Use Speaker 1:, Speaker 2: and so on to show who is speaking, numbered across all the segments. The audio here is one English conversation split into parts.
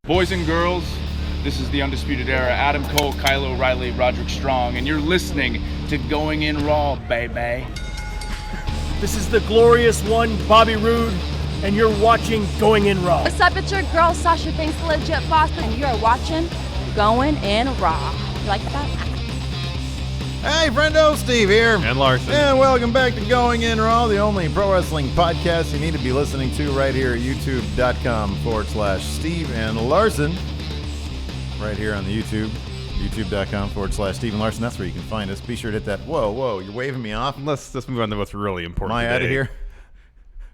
Speaker 1: Boys and girls, this is the Undisputed Era. Adam Cole, Kyle O'Reilly, Roderick Strong, and you're listening to Going In Raw, baby.
Speaker 2: This is the glorious one, Bobby Roode, and you're watching Going In Raw.
Speaker 3: What's up, it's your girl, Sasha Banks, Legit Boston, and you're watching Going In Raw. You like that?
Speaker 4: Hey, friendo, Steve here.
Speaker 5: And Larson.
Speaker 4: And welcome back to Going In Raw, the only pro wrestling podcast you need to be listening to right here at youtube.com/Steve and Larson. Right here on the YouTube, youtube.com/Steve and Larson. That's where you can find us. Be sure to hit that. Whoa, you're waving me off.
Speaker 5: Let's move on to what's really important.
Speaker 4: Am I
Speaker 5: today.
Speaker 4: out of here?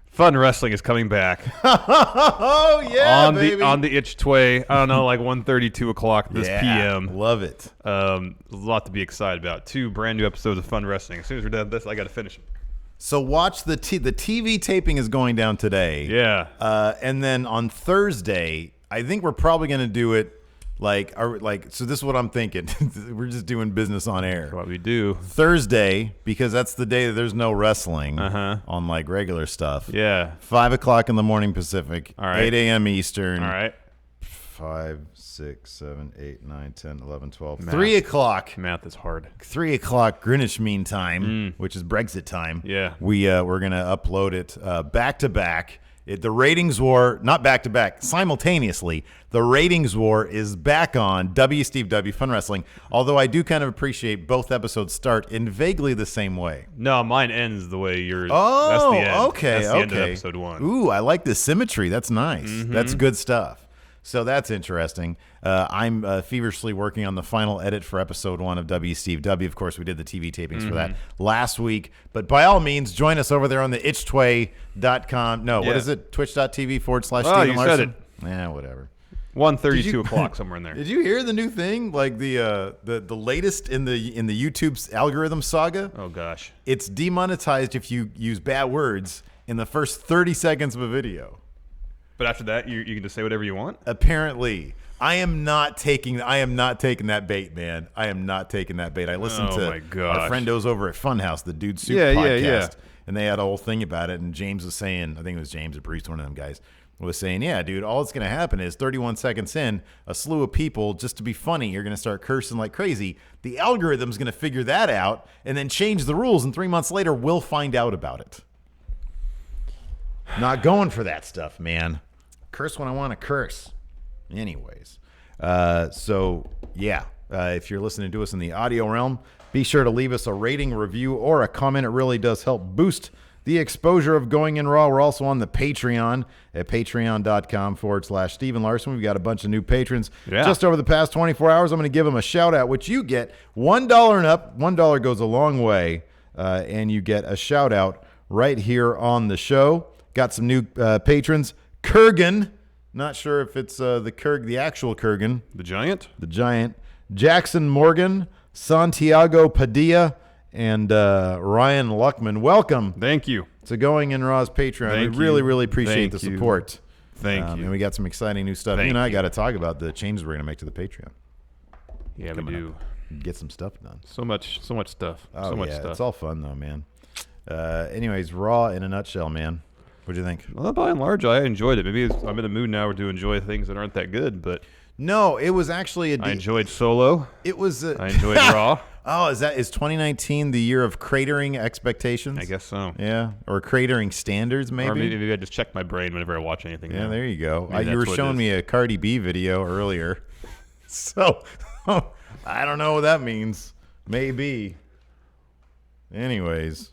Speaker 5: Fun wrestling is coming back.
Speaker 4: Oh, yeah, baby.
Speaker 5: On the itch tway. I don't know, like 1:30, 2 o'clock this PM.
Speaker 4: Love it.
Speaker 5: A lot to be excited about. 2 brand new episodes of Fun Wrestling. As soon as we're done with this, I got to finish them.
Speaker 4: So watch the TV taping is going down today.
Speaker 5: Yeah.
Speaker 4: And then on Thursday, I think we're probably going to do it so this is what I'm thinking. We're just doing business on air.
Speaker 5: What we do.
Speaker 4: Thursday, because that's the day that there's no wrestling on like regular stuff.
Speaker 5: Yeah.
Speaker 4: 5 o'clock in the morning Pacific.
Speaker 5: All right.
Speaker 4: 8 a.m. Eastern.
Speaker 5: All right.
Speaker 4: 5, 6, 7, 8, 9, 10, 11, 12.
Speaker 5: Math.
Speaker 4: 3 o'clock.
Speaker 5: Math is hard.
Speaker 4: 3 o'clock Greenwich Mean Time, which is Brexit time.
Speaker 5: Yeah.
Speaker 4: We're going to upload it back to back. The ratings war, not back to back, simultaneously. The ratings war is back on WSTW Fun Wrestling. Although I do kind of appreciate both episodes start in vaguely the same way.
Speaker 5: No, mine ends the way yours.
Speaker 4: Oh,
Speaker 5: that's the end.
Speaker 4: okay,
Speaker 5: That's the end of episode 1.
Speaker 4: Ooh, I like the symmetry. That's nice. That's good stuff. So that's interesting. I'm feverishly working on the final edit for episode 1 of WSTW. Of course, we did the TV tapings for that last week. But by all means, join us over there on the itchtway.com. No, what is it? Twitch.tv/Steve
Speaker 5: you
Speaker 4: Larson.
Speaker 5: said it.
Speaker 4: Yeah, whatever.
Speaker 5: 1:30, 2 o'clock, somewhere in there.
Speaker 4: Did you hear the new thing? Like the latest in the YouTube's algorithm saga?
Speaker 5: Oh, gosh.
Speaker 4: It's demonetized if you use bad words in the first 30 seconds of a video.
Speaker 5: But after that, you can just say whatever you want?
Speaker 4: Apparently. I am not taking that bait, man. I am not taking that bait. I listened to our friendos over at Funhouse, the Dude Soup podcast, and they had a whole thing about it, and James was saying, I think it was James or Priest, one of them guys, was saying, yeah, dude, all that's going to happen is 31 seconds in, a slew of people, just to be funny, you're going to start cursing like crazy. The algorithm's going to figure that out and then change the rules, and 3 months later, we'll find out about it. Not going for that stuff, man. Curse when I want to curse. Anyways. If you're listening to us in the audio realm, be sure to leave us a rating, review, or a comment. It really does help boost the exposure of Going In Raw. We're also on the Patreon at patreon.com/Steve and Larson. We've got a bunch of new patrons.
Speaker 5: Yeah.
Speaker 4: Just over the past 24 hours, I'm going to give them a shout out, which you get $1 and up. $1 goes a long way, and you get a shout out right here on the show. Got some new patrons. Kurgan, not sure if it's the actual Kurgan.
Speaker 5: The Giant?
Speaker 4: The Giant. Jackson Morgan, Santiago Padilla, and Ryan Luckman. Welcome.
Speaker 5: Thank you.
Speaker 4: To Going In Raw's Patreon. We really appreciate the support.
Speaker 5: Thank you.
Speaker 4: And we got some exciting new stuff. You and I got to talk about the changes we're going to make to the Patreon.
Speaker 5: Yeah, we do.
Speaker 4: Get some stuff done.
Speaker 5: So much stuff.
Speaker 4: Oh,
Speaker 5: so much
Speaker 4: yeah.
Speaker 5: stuff.
Speaker 4: It's all fun, though, man. Anyways, Raw in a nutshell, man. What'd you think?
Speaker 5: Well, by and large, I enjoyed it. Maybe I'm in a mood now to enjoy things that aren't that good, but
Speaker 4: no, it was actually
Speaker 5: I enjoyed Solo.
Speaker 4: It was.
Speaker 5: I enjoyed Raw.
Speaker 4: Oh, is 2019 the year of cratering expectations?
Speaker 5: I guess so.
Speaker 4: Yeah, or cratering standards, maybe.
Speaker 5: Or maybe I just check my brain whenever I watch anything.
Speaker 4: Yeah,
Speaker 5: now.
Speaker 4: there you go.
Speaker 5: You
Speaker 4: were showing me a Cardi B video earlier, so I don't know what that means. Maybe. Anyways.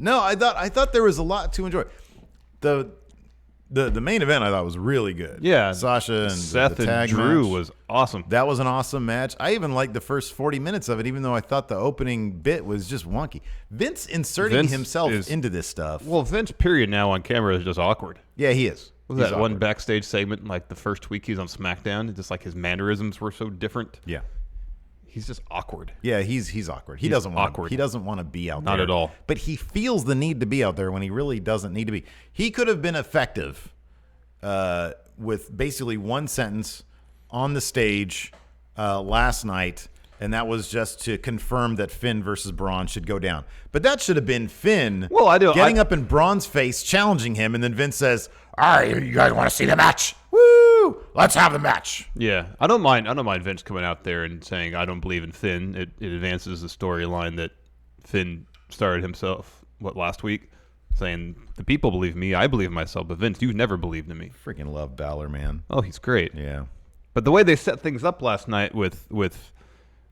Speaker 4: No, I thought there was a lot to enjoy. The main event I thought was really good.
Speaker 5: Yeah,
Speaker 4: Sasha and
Speaker 5: Seth
Speaker 4: the tag
Speaker 5: and Drew
Speaker 4: match
Speaker 5: was awesome.
Speaker 4: That was an awesome match. I even liked the first 40 minutes of it, even though I thought the opening bit was just wonky. Vince inserting himself into this stuff.
Speaker 5: Well, Vince, period, now on camera is just awkward.
Speaker 4: Yeah, he is.
Speaker 5: Was that one backstage segment, like the first week he was on Smackdown, just like his mannerisms were so different?
Speaker 4: Yeah.
Speaker 5: He's just awkward.
Speaker 4: Yeah, he's awkward. He doesn't want to be out there.
Speaker 5: Not at all.
Speaker 4: But he feels the need to be out there when he really doesn't need to be. He could have been effective with basically one sentence on the stage last night, and that was just to confirm that Finn versus Braun should go down. But that should have been Finn getting up in Braun's face, challenging him, and then Vince says, "All right, you guys want to see the match? Woo!" woo, let's have the match.
Speaker 5: Yeah, I don't mind Vince coming out there and saying I don't believe in Finn. It advances the storyline that Finn started himself last week, saying the people believe me, I believe myself, but Vince, you've never believed in me.
Speaker 4: Freaking love Balor, man.
Speaker 5: Oh, he's great.
Speaker 4: Yeah.
Speaker 5: But the way they set things up last night with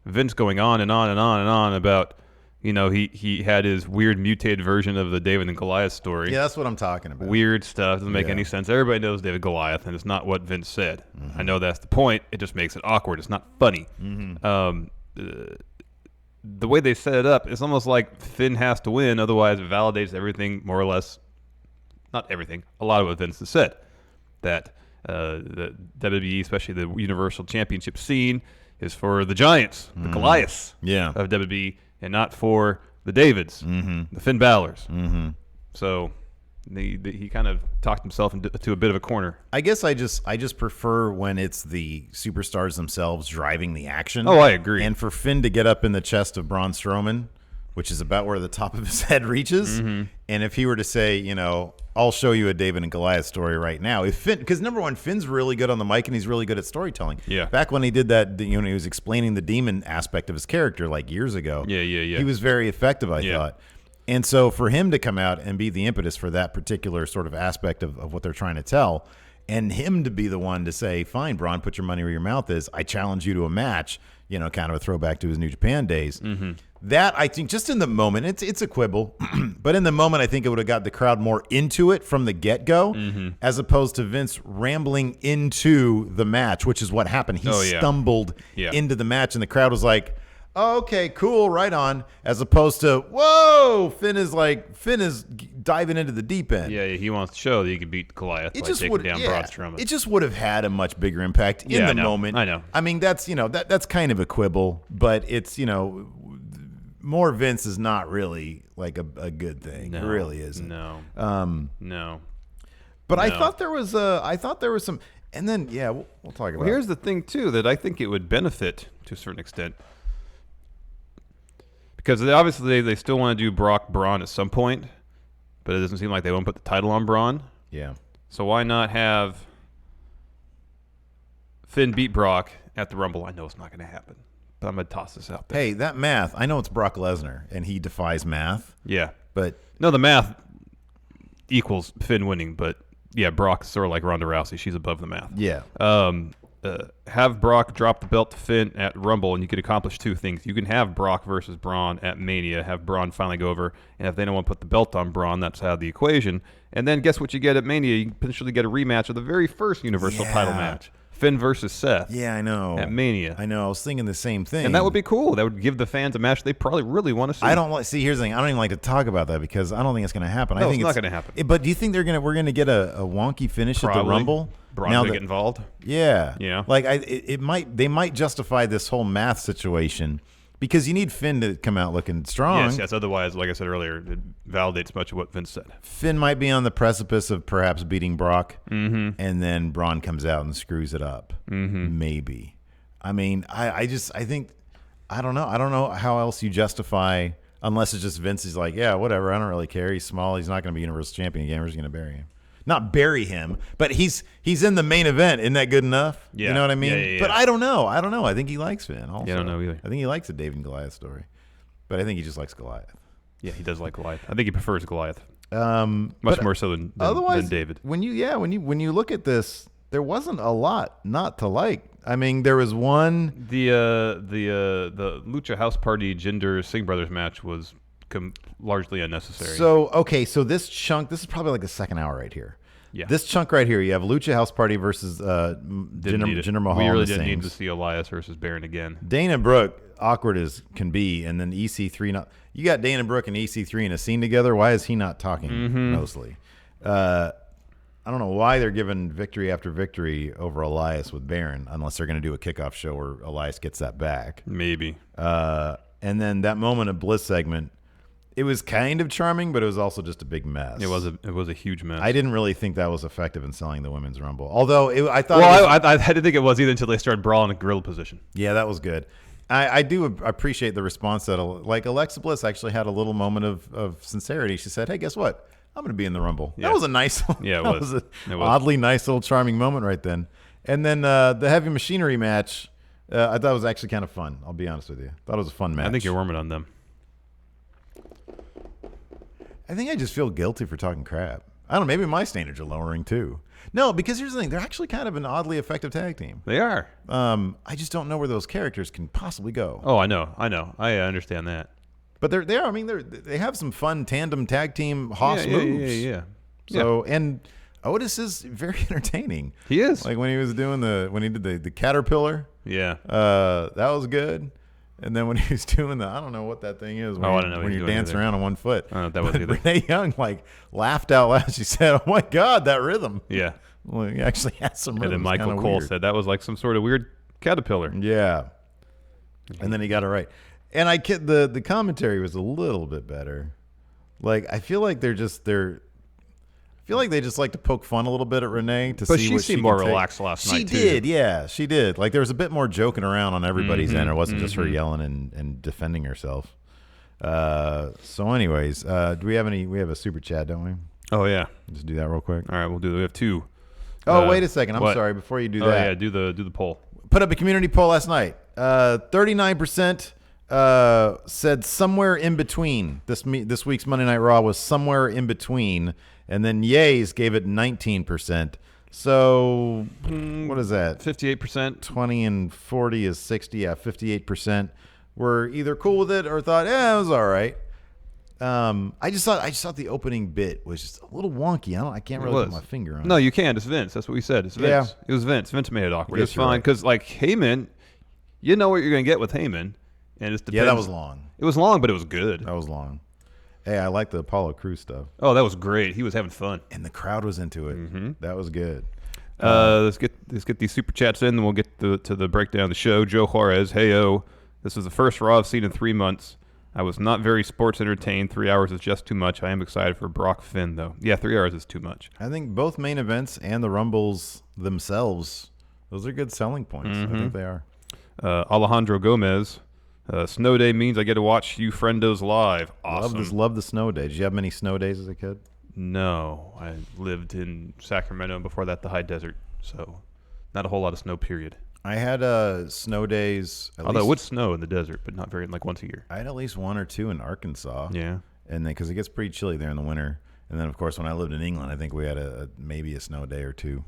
Speaker 5: Vince going on and on and on and on about, he had his weird mutated version of the David and Goliath story.
Speaker 4: Yeah, that's what I'm talking about.
Speaker 5: Weird stuff. Doesn't make any sense. Everybody knows David Goliath, and it's not what Vince said. Mm-hmm. I know that's the point. It just makes it awkward. It's not funny. Mm-hmm. The way they set it up, it's almost like Finn has to win, otherwise it validates everything, more or less. Not everything. A lot of what Vince has said. That the WWE, especially the Universal Championship scene, is for the giants, the Goliaths of WWE, and not for the Davids, the Finn Balors. Mm-hmm. So he kind of talked himself into a bit of a corner.
Speaker 4: I guess I just prefer when it's the superstars themselves driving the action.
Speaker 5: Oh, I agree.
Speaker 4: And for Finn to get up in the chest of Braun Strowman, which is about where the top of his head reaches, and if he were to say, I'll show you a David and Goliath story right now. If Finn, because number one, Finn's really good on the mic and he's really good at storytelling.
Speaker 5: Yeah.
Speaker 4: Back when he did that, he was explaining the demon aspect of his character like years ago.
Speaker 5: Yeah.
Speaker 4: He was very effective, I thought. And so for him to come out and be the impetus for that particular sort of aspect of what they're trying to tell, and him to be the one to say, fine, Braun, put your money where your mouth is. I challenge you to a match, kind of a throwback to his New Japan days. Mm-hmm. That, I think, just in the moment, it's a quibble, but in the moment, I think it would have got the crowd more into it from the get-go, as opposed to Vince rambling into the match, which is what happened. He stumbled into the match, and the crowd was like, oh, okay, cool, right on, as opposed to, whoa, Finn is diving into the deep end.
Speaker 5: Yeah, he wants to show that he can beat Goliath by taking down Braun Strowman.
Speaker 4: It just would have had a much bigger impact in the moment.
Speaker 5: I know.
Speaker 4: I mean, that's, that's kind of a quibble, but it's, more Vince is not really like a good thing.
Speaker 5: No,
Speaker 4: it really isn't.
Speaker 5: No.
Speaker 4: But I thought there was some, and then we'll talk about.
Speaker 5: Well, here's the thing too, that I think it would benefit to a certain extent, because they still want to do Braun at some point, but it doesn't seem like they won't put the title on Braun.
Speaker 4: Yeah.
Speaker 5: So why not have Finn beat Brock at the Rumble? I know it's not going to happen, but I'm going to toss this out there.
Speaker 4: Hey, that math, I know it's Brock Lesnar, and he defies math.
Speaker 5: Yeah.
Speaker 4: But
Speaker 5: no, the math equals Finn winning, but Brock's sort of like Ronda Rousey. She's above the math.
Speaker 4: Yeah.
Speaker 5: Have Brock drop the belt to Finn at Rumble, and you could accomplish two things. You can have Brock versus Braun at Mania, have Braun finally go over, and if they don't want to put the belt on Braun, that's how the equation. And then guess what you get at Mania? You can potentially get a rematch of the very first Universal title match. Finn versus Seth.
Speaker 4: Yeah, I know.
Speaker 5: At Mania.
Speaker 4: I know. I was thinking the same thing.
Speaker 5: And that would be cool. That would give the fans a match they probably really want to see.
Speaker 4: Here's the thing. I don't even like to talk about that because I don't think it's going to happen.
Speaker 5: No,
Speaker 4: I think
Speaker 5: it's not going to happen.
Speaker 4: But do you think we're going to get a wonky finish at the Rumble?
Speaker 5: Braun's going to get involved.
Speaker 4: Yeah.
Speaker 5: Yeah.
Speaker 4: Like they might justify this whole math situation because you need Finn to come out looking strong.
Speaker 5: Yes. Otherwise, like I said earlier, it validates much of what Vince said.
Speaker 4: Finn might be on the precipice of perhaps beating Brock, and then Braun comes out and screws it up. Mm-hmm. Maybe. I mean, I think, I don't know. I don't know how else you justify, unless it's just Vince is like, yeah, whatever. I don't really care. He's small. He's not going to be Universal Champion again. We're just going to bury him. Not bury him, but he's in the main event. Isn't that good enough?
Speaker 5: Yeah.
Speaker 4: You know what I mean?
Speaker 5: Yeah.
Speaker 4: But I don't know. I think he likes Finn also.
Speaker 5: Yeah, I don't know either.
Speaker 4: I think he likes the David and Goliath story. But I think he just likes Goliath.
Speaker 5: Yeah, he does like Goliath. I think he prefers Goliath.
Speaker 4: Much
Speaker 5: more so than David.
Speaker 4: When you look at this, there wasn't a lot not to like. I mean, there was one.
Speaker 5: The Lucha House Party Jinder Singh Brothers match was largely unnecessary.
Speaker 4: So this chunk, this is probably like the second hour right here.
Speaker 5: Yeah.
Speaker 4: This chunk right here, you have Lucha House Party versus Jinder Mahal.
Speaker 5: We really didn't need to see Elias versus Baron again.
Speaker 4: Dana Brooke, awkward as can be, and then EC3 not. You got Dana Brooke and EC3 in a scene together. Why is he not talking mostly? I don't know why they're giving victory after victory over Elias with Baron, unless they're going to do a kickoff show where Elias gets that back.
Speaker 5: Maybe.
Speaker 4: And then that moment of Bliss segment, it was kind of charming, but it was also just a big mess.
Speaker 5: It was a huge mess.
Speaker 4: I didn't really think that was effective in selling the Women's Rumble. Although I thought.
Speaker 5: Well, I didn't think it was either until they started brawling in gorilla position.
Speaker 4: Yeah, that was good. I do appreciate the response that Alexa Bliss actually had a little moment of sincerity. She said, "Hey, guess what? I'm going to be in the Rumble."
Speaker 5: Yeah.
Speaker 4: That was a nice.
Speaker 5: Yeah, it was.
Speaker 4: Oddly nice little charming moment right then. And then the Heavy Machinery match, I thought was actually kind of fun. I'll be honest with you. Thought it was a fun match.
Speaker 5: I think you're warming on them.
Speaker 4: I think I just feel guilty for talking crap. I don't know. Maybe my standards are lowering too. No, because here's the thing. They're actually kind of an oddly effective tag team.
Speaker 5: They are.
Speaker 4: I just don't know where those characters can possibly go.
Speaker 5: Oh, I know. I understand that.
Speaker 4: But they are. I mean, they have some fun tandem tag team Hoss moves.
Speaker 5: Yeah.
Speaker 4: So, and Otis is very entertaining.
Speaker 5: He is.
Speaker 4: Like when he did the caterpillar.
Speaker 5: Yeah.
Speaker 4: That was good. And then when he was doing I don't know what that thing is.
Speaker 5: I don't know.
Speaker 4: When you're dancing around on one foot.
Speaker 5: I don't know what that was either.
Speaker 4: Renee Young laughed out loud. She said, "Oh my God, that rhythm."
Speaker 5: Yeah.
Speaker 4: Well, he actually has some rhythm.
Speaker 5: And then Michael Cole said that was like some sort of weird caterpillar.
Speaker 4: Yeah. And then he got it right. And the commentary was a little bit better. Like I feel like they just like to poke fun a little bit at Renee to see what she
Speaker 5: seemed more relaxed last night.
Speaker 4: She did, yeah, she did. Like there was a bit more joking around on everybody's end. It wasn't just her yelling and defending herself. So, anyways, do we have any? We have a super chat, don't we?
Speaker 5: Oh yeah,
Speaker 4: just do that real quick.
Speaker 5: All right, we'll do. We have two.
Speaker 4: Oh, wait a second. I'm sorry. Before you do that,
Speaker 5: yeah, do the poll.
Speaker 4: Put up a community poll last night. 39% said somewhere in between. This week's Monday Night Raw was somewhere in between. And then Yays gave it 19%. So what is that?
Speaker 5: 58%.
Speaker 4: 20 and 40 is 60. Yeah, 58% were either cool with it or thought, it was all right. I just thought the opening bit was just a little wonky. I can't really put my finger on it.
Speaker 5: No, you can't. It's Vince. That's what we said. It's Vince. Yeah. It was Vince. Vince made it awkward. It's fine because like Heyman, you know what you're going to get with Heyman, and it's
Speaker 4: yeah, that was long.
Speaker 5: It was long, but it was good.
Speaker 4: That was long. Hey, I like the Apollo Crews stuff.
Speaker 5: Oh, that was great. He was having fun,
Speaker 4: and the crowd was into it. That was good.
Speaker 5: Let's get these super chats in, and we'll get to the breakdown of the show. Joe Juarez, heyo. This is the first Raw I've seen in 3 months. I was not very sports entertained. 3 hours is just too much. I am excited for Brock Finn, though. Yeah, 3 hours is too much.
Speaker 4: I think both main events and the Rumbles themselves, those are good selling points. I think they are.
Speaker 5: Alejandro Gomez. Snow day means I get to watch you friendos live. Awesome.
Speaker 4: Love the snow day. Did you have many snow days as a kid?
Speaker 5: No. I lived in Sacramento and before that the high desert. So not a whole lot of snow, period.
Speaker 4: I had snow days.
Speaker 5: Although it would snow in the desert, but not very, like once a year.
Speaker 4: I had at least 1 or 2 in Arkansas.
Speaker 5: Yeah.
Speaker 4: And then because it gets pretty chilly there in the winter. And then, of course, when I lived in England, I think we had maybe a snow day or 2.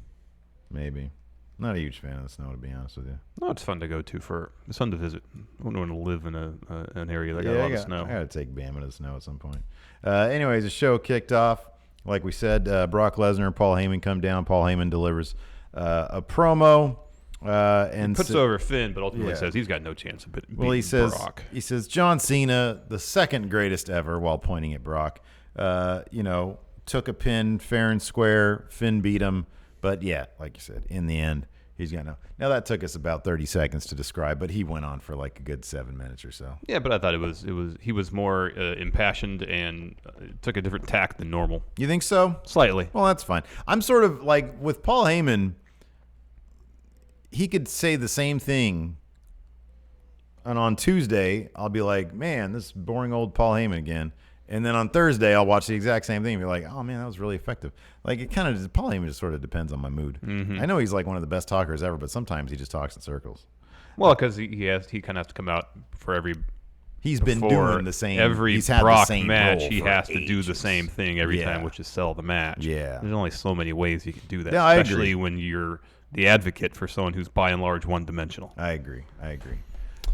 Speaker 4: Maybe. Not a huge fan of the snow, to be honest with you.
Speaker 5: No, it's fun to go to it's fun to visit. I wouldn't want to live in an area that got a lot of snow.
Speaker 4: I got to take Bama to the snow at some point. Anyways, the show kicked off. Like we said, Brock Lesnar and Paul Heyman come down. Paul Heyman delivers a promo. And
Speaker 5: puts over Finn, but ultimately says he's got no chance of beating Brock.
Speaker 4: He says John Cena, the second greatest ever, while pointing at Brock. Took a pin fair and square. Finn beat him. But yeah, like you said, in the end, he's going to. Now that took us about 30 seconds to describe, but he went on for like a good 7 minutes or so.
Speaker 5: Yeah, but I thought he was more impassioned and took a different tack than normal.
Speaker 4: You think so?
Speaker 5: Slightly.
Speaker 4: Well, that's fine. I'm sort of like with Paul Heyman. He could say the same thing, and on Tuesday I'll be like, "Man, this boring old Paul Heyman again." And then on Thursday I'll watch the exact same thing and be like, "Oh man, that was really effective." Like it kind of Paul Heyman just sort of depends on my mood. I know he's like one of the best talkers ever, but sometimes he just talks in circles.
Speaker 5: Well, because he kind of has to come out for every.
Speaker 4: He's been doing the same.
Speaker 5: Every
Speaker 4: he's had
Speaker 5: Brock
Speaker 4: the same
Speaker 5: match, he has
Speaker 4: ages.
Speaker 5: to do the same thing every time, which is sell the match.
Speaker 4: Yeah,
Speaker 5: there's only so many ways you can do that,
Speaker 4: yeah,
Speaker 5: especially when you're the advocate for someone who's by and large one-dimensional.
Speaker 4: I agree.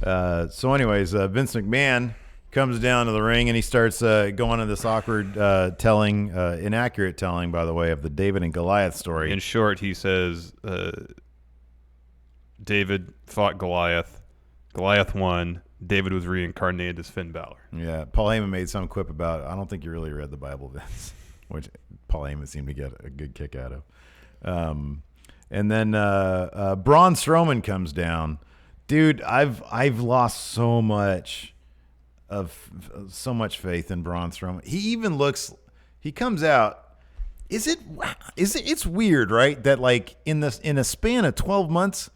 Speaker 4: So anyways, Vince McMahon comes down to the ring and he starts going on this awkward inaccurate telling, by the way, of the David and Goliath story.
Speaker 5: In short, he says David fought Goliath. Goliath won. David was reincarnated as Finn Balor.
Speaker 4: Yeah, Paul Heyman made some quip about, I don't think you really read the Bible, Vince, which Paul Heyman seemed to get a good kick out of. And then Braun Strowman comes down. Dude, I've lost so much faith in Braun Strowman. He even he comes out. It's weird, right? That like in a span of 12 months,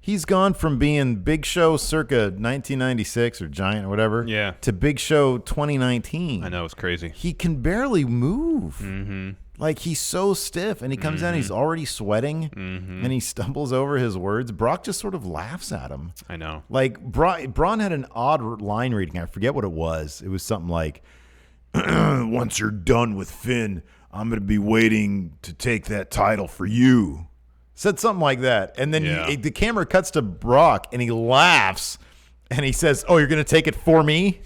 Speaker 4: he's gone from being Big Show circa 1996 or Giant or whatever, to Big Show 2019.
Speaker 5: I know, it's crazy.
Speaker 4: He can barely move. Like, he's so stiff, and he comes down, he's already sweating, and he stumbles over his words. Brock just sort of laughs at him.
Speaker 5: I know.
Speaker 4: Like, Braun had an odd line reading. I forget what it was. It was something like, once you're done with Finn, I'm going to be waiting to take that title for you. Said something like that. And then the camera cuts to Brock, and he laughs, and he says, oh, you're going to take it for me?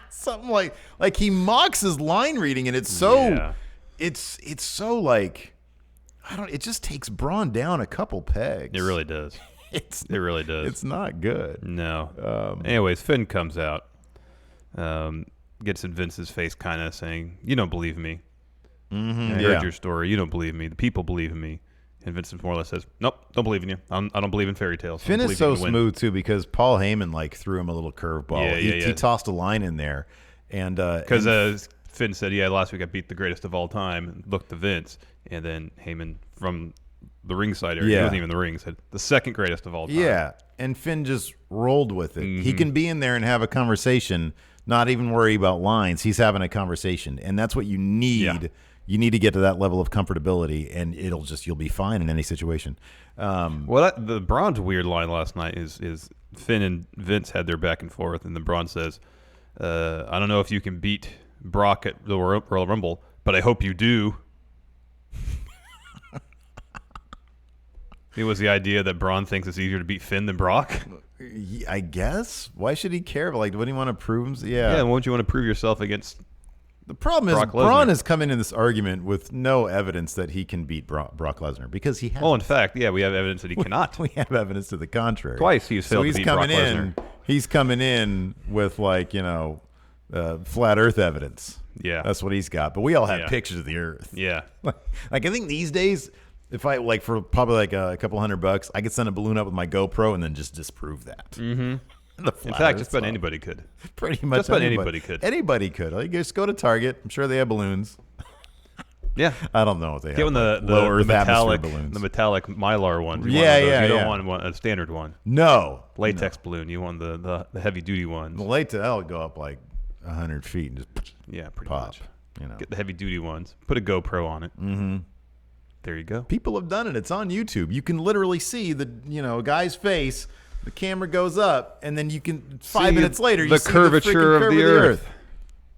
Speaker 4: Something like he mocks his line reading, and it's so it's so like, it just takes Braun down a couple pegs.
Speaker 5: It really does. It really does.
Speaker 4: It's not good.
Speaker 5: No. Anyways, Finn comes out, gets in Vince's face, kind of saying, "You don't believe me. I heard your story. You don't believe me. The people believe in me." And Vince more or less says, "Nope, don't believe in you. I don't believe in fairy tales."
Speaker 4: Finn is so smooth too, because Paul Heyman threw him a little curveball. He tossed a line in there, and
Speaker 5: because Finn said, "Yeah, last week I beat the greatest of all time." And looked to Vince, and then Heyman from the ringside area, he wasn't even in the ring, said, "The second greatest of all time." Yeah,
Speaker 4: and Finn just rolled with it. He can be in there and have a conversation, not even worry about lines. He's having a conversation, and that's what you need. Yeah. You need to get to that level of comfortability, and you'll be fine in any situation.
Speaker 5: The Braun's weird line last night is Finn and Vince had their back and forth, and then Braun says, "I don't know if you can beat Brock at the Royal Rumble, but I hope you do." It was the idea that Braun thinks it's easier to beat Finn than Brock.
Speaker 4: I guess. Why should he care? Like, what do you want to prove?
Speaker 5: Yeah. Won't you want to prove yourself against?
Speaker 4: The problem is Braun has come into this argument with no evidence that he can beat Brock Lesnar, because he has.
Speaker 5: Well, in fact, we have evidence that he cannot.
Speaker 4: We have evidence to the contrary.
Speaker 5: Twice he's failed to beat Brock Lesnar.
Speaker 4: He's coming in with flat Earth evidence.
Speaker 5: Yeah,
Speaker 4: that's what he's got. But we all have pictures of the Earth.
Speaker 5: Yeah,
Speaker 4: like I think these days, if I for probably a couple $100, I could send a balloon up with my GoPro and then just disprove that.
Speaker 5: Mm-hmm. In fact, just about anybody could.
Speaker 4: Pretty much
Speaker 5: just about anybody could.
Speaker 4: Anybody could. Like, just go to Target. I'm sure they have balloons.
Speaker 5: Yeah.
Speaker 4: I don't know what they have.
Speaker 5: Get one the metallic Mylar one. You don't want a standard one.
Speaker 4: No.
Speaker 5: Latex balloon. You want the heavy duty ones.
Speaker 4: The latex, that'll go up like 100 feet and just
Speaker 5: pretty
Speaker 4: pop.
Speaker 5: Much. Get the heavy duty ones. Put a GoPro on it.
Speaker 4: Mm-hmm.
Speaker 5: There you go.
Speaker 4: People have done it. It's on YouTube. You can literally see the guy's face. The camera goes up, and then you can 5 minutes later you see
Speaker 5: curvature of the Earth.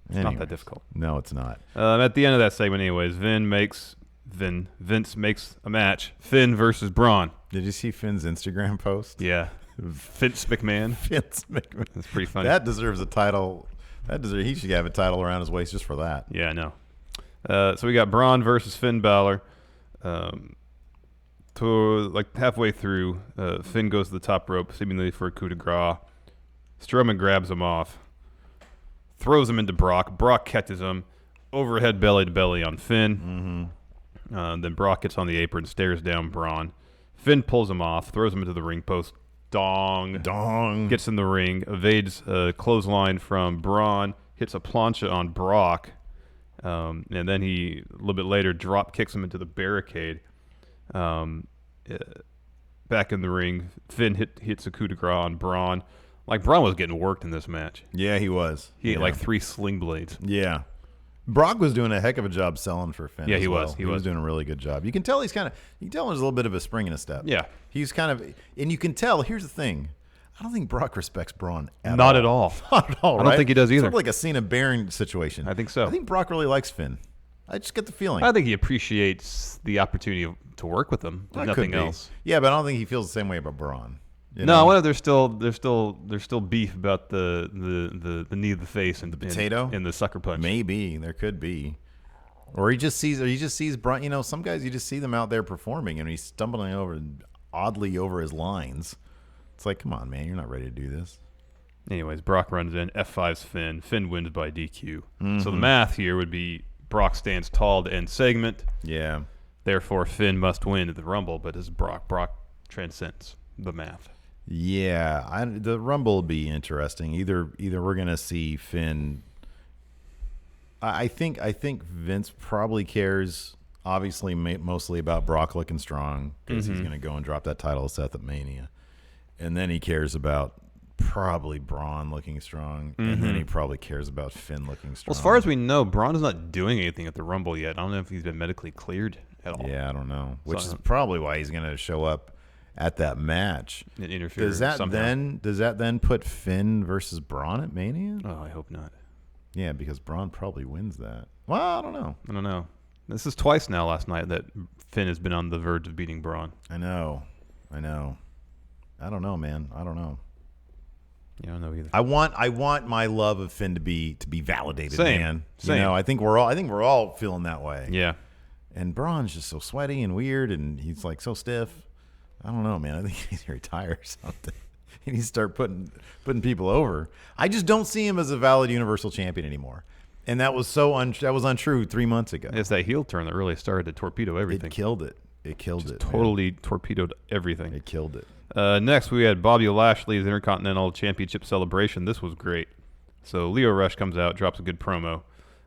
Speaker 5: It's
Speaker 4: Anyways,
Speaker 5: not that difficult.
Speaker 4: No, it's not.
Speaker 5: At the end of that segment, anyways, Vince makes a match: Finn versus Braun.
Speaker 4: Did you see Finn's Instagram post?
Speaker 5: Yeah, Vince McMahon.
Speaker 4: Vince McMahon.
Speaker 5: That's pretty funny.
Speaker 4: That deserves a title. He should have a title around his waist just for that.
Speaker 5: Yeah, I know. So we got Braun versus Finn Balor. To halfway through, Finn goes to the top rope, seemingly for a coup de grace. Strowman grabs him off, throws him into Brock. Brock catches him, overhead belly to belly on Finn. Mm-hmm. Then Brock gets on the apron, stares down Braun. Finn pulls him off, throws him into the ring post. Dong. Gets in the ring, evades a clothesline from Braun, hits a plancha on Brock, and then he, a little bit later, drop kicks him into the barricade. Back in the ring, Finn hits a coup de grace on Braun. Braun was getting worked in this match.
Speaker 4: Yeah, he was.
Speaker 5: He had 3 sling blades.
Speaker 4: Yeah. Brock was doing a heck of a job selling for Finn.
Speaker 5: Yeah, he
Speaker 4: well.
Speaker 5: was.
Speaker 4: He was doing a really good job. You can tell there's a little bit of a spring in his step.
Speaker 5: Yeah.
Speaker 4: He's and you can tell, here's the thing. I don't think Brock respects Braun
Speaker 5: Not at all.
Speaker 4: Not at all,
Speaker 5: I don't think he does either.
Speaker 4: It's sort of like a Cena Baron situation.
Speaker 5: I think so.
Speaker 4: I think Brock really likes Finn. I just get the feeling.
Speaker 5: I think he appreciates the opportunity to work with him. Nothing else.
Speaker 4: Yeah, but I don't think he feels the same way about Braun.
Speaker 5: No, I wonder if there's still beef about the knee of the face and
Speaker 4: the potato
Speaker 5: and the sucker punch.
Speaker 4: Maybe there could be, or he just sees Braun. Some guys you just see them out there performing and he's stumbling oddly over his lines. It's like, come on, man, you're not ready to do this.
Speaker 5: Anyways, Brock runs in, F5's Finn. Finn wins by DQ. Mm-hmm. So the math here would be Brock stands tall to end segment.
Speaker 4: Yeah.
Speaker 5: Therefore, Finn must win at the Rumble, but as Brock transcends the math.
Speaker 4: Yeah, the Rumble will be interesting. Either we're gonna see Finn. I think Vince probably cares, obviously, mostly about Brock looking strong because he's gonna go and drop that title to Seth at Mania, and then he cares about Probably Braun looking strong, and then he probably cares about Finn looking strong.
Speaker 5: Well, as far as we know, Braun is not doing anything at the Rumble yet. I don't know if he's been medically cleared at all.
Speaker 4: Yeah, I don't know. Which is probably why he's going to show up at that match.
Speaker 5: And interfere
Speaker 4: does that then put Finn versus Braun at Mania?
Speaker 5: Oh, I hope not.
Speaker 4: Yeah, because Braun probably wins that. Well, I don't know.
Speaker 5: This is twice now last night that Finn has been on the verge of beating Braun.
Speaker 4: I know. I don't know, man. I don't know.
Speaker 5: Yeah, I don't know either.
Speaker 4: I want my love of Finn to be validated,
Speaker 5: Same.
Speaker 4: man.
Speaker 5: Same.
Speaker 4: You know, I think we're all feeling that way.
Speaker 5: Yeah.
Speaker 4: And Braun's just so sweaty and weird, and he's like so stiff. I don't know, man. I think he needs to retire or something. He needs to start putting people over. I just don't see him as a valid Universal Champion anymore. And that was untrue 3 months ago.
Speaker 5: It's that heel turn that really started to torpedo everything.
Speaker 4: It killed it.
Speaker 5: Totally torpedoed everything.
Speaker 4: It killed it.
Speaker 5: Next, we had Bobby Lashley's Intercontinental Championship celebration. This was great. So Lio Rush comes out, drops a good promo,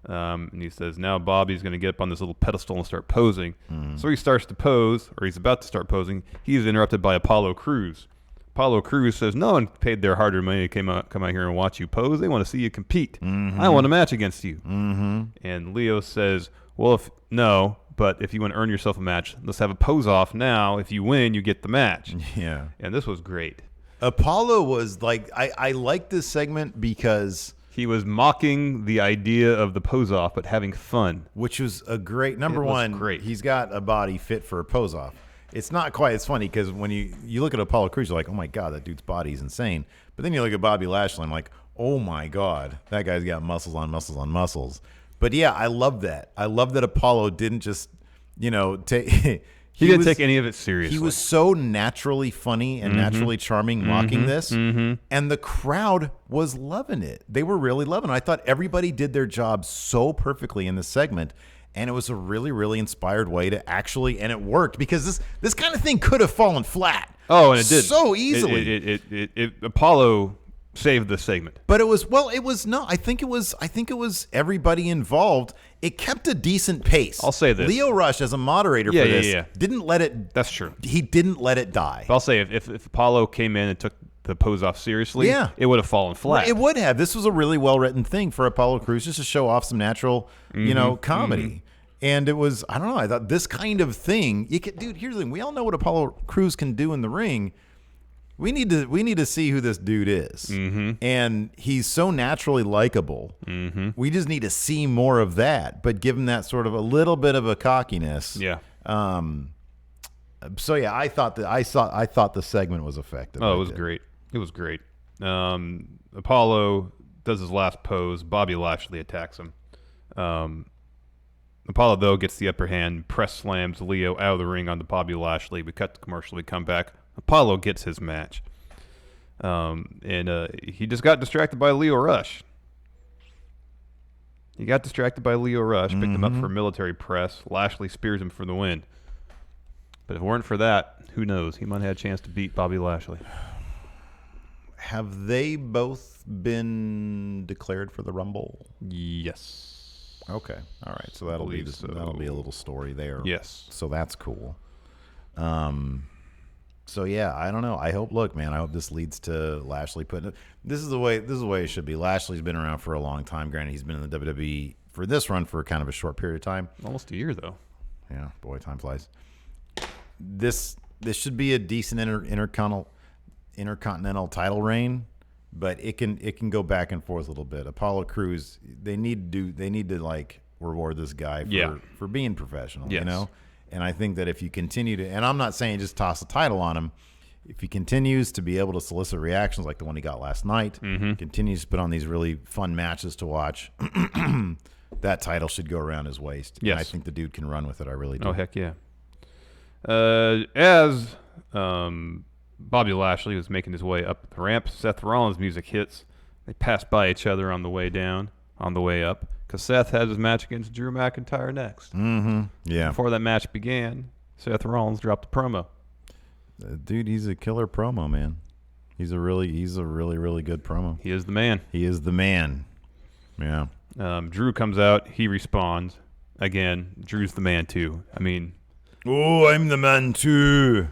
Speaker 5: and he says, now Bobby's going to get up on this little pedestal and start posing. So he starts to pose, or he's about to start posing. He's interrupted by Apollo Crews. Apollo Crews says, no one paid their hard-earned money to come out here and watch you pose. They want to see you compete. I want a match against you. And Leo says, well, but if you want to earn yourself a match, let's have a pose-off now. If you win, you get the match.
Speaker 4: Yeah.
Speaker 5: And this was great.
Speaker 4: Apollo was like, I like this segment because
Speaker 5: he was mocking the idea of the pose-off, but having fun.
Speaker 4: Which was a great, number one, great. He's got a body fit for a pose-off. It's not quite as funny because when you look at Apollo Crews, you're like, oh my God, that dude's body is insane. But then you look at Bobby Lashley, I'm like, oh my God, that guy's got muscles on muscles on muscles. But yeah, I love that. I love that Apollo didn't just, take.
Speaker 5: He didn't take any of it seriously.
Speaker 4: He was so naturally funny and naturally charming mocking this. And the crowd was loving it. They were really loving it. I thought everybody did their job so perfectly in this segment. And it was a really, really inspired way to actually, and it worked because this kind of thing could have fallen flat.
Speaker 5: Oh, and it did
Speaker 4: so easily.
Speaker 5: Apollo saved the segment,
Speaker 4: but it was not. I think it was everybody involved. It kept a decent pace.
Speaker 5: I'll say this:
Speaker 4: Lio Rush, as a moderator for this, didn't let it.
Speaker 5: That's true.
Speaker 4: He didn't let it die.
Speaker 5: But I'll say if Apollo came in and took the pose off seriously, it would have fallen flat.
Speaker 4: It would have. This was a really well written thing for Apollo Crews just to show off some natural, comedy. And it was, I don't know, I thought this kind of thing, dude, here's the thing. We all know what Apollo Crews can do in the ring. We need to see who this dude is. And he's so naturally likable. We just need to see more of that, but give him that sort of a little bit of a cockiness.
Speaker 5: Yeah.
Speaker 4: So yeah, I thought the segment was effective.
Speaker 5: Oh, it was great. It was great. Apollo does his last pose. Bobby Lashley attacks him. Apollo, though, gets the upper hand, press slams Leo out of the ring onto Bobby Lashley. We cut the commercial, we come back. Apollo gets his match. And he just got distracted by Lio Rush. Picked him up for a military press. Lashley spears him for the win. But if it weren't for that, who knows? He might have had a chance to beat Bobby Lashley.
Speaker 4: Have they both been declared for the Rumble?
Speaker 5: Yes.
Speaker 4: Okay. All right. So that'll be a little story there.
Speaker 5: Yes.
Speaker 4: So that's cool. So yeah, I don't know. I hope this leads to Lashley putting it. This is the way it should be. Lashley's been around for a long time. Granted, he's been in the WWE for this run for kind of a short period of time.
Speaker 5: Almost a year though.
Speaker 4: Yeah, boy, time flies. This should be a decent intercontinental title reign. But it can go back and forth a little bit. Apollo Crews, they need to like reward this guy for being professional, And I think that if you continue to, and I'm not saying just toss a title on him, if he continues to be able to solicit reactions like the one he got last night, continues to put on these really fun matches to watch, that title should go around his waist.
Speaker 5: Yes.
Speaker 4: And I think the dude can run with it. I really do.
Speaker 5: Oh heck yeah. As Bobby Lashley was making his way up the ramp, Seth Rollins' music hits. They pass by each other on the way down, on the way up, because Seth has his match against Drew McIntyre next.
Speaker 4: Yeah.
Speaker 5: Before that match began, Seth Rollins dropped a promo.
Speaker 4: Dude, he's a killer promo, man. He's a really really good promo.
Speaker 5: He is the man.
Speaker 4: Yeah.
Speaker 5: Drew comes out. He responds. Again, Drew's the man too. I mean,
Speaker 4: oh, I'm the man too.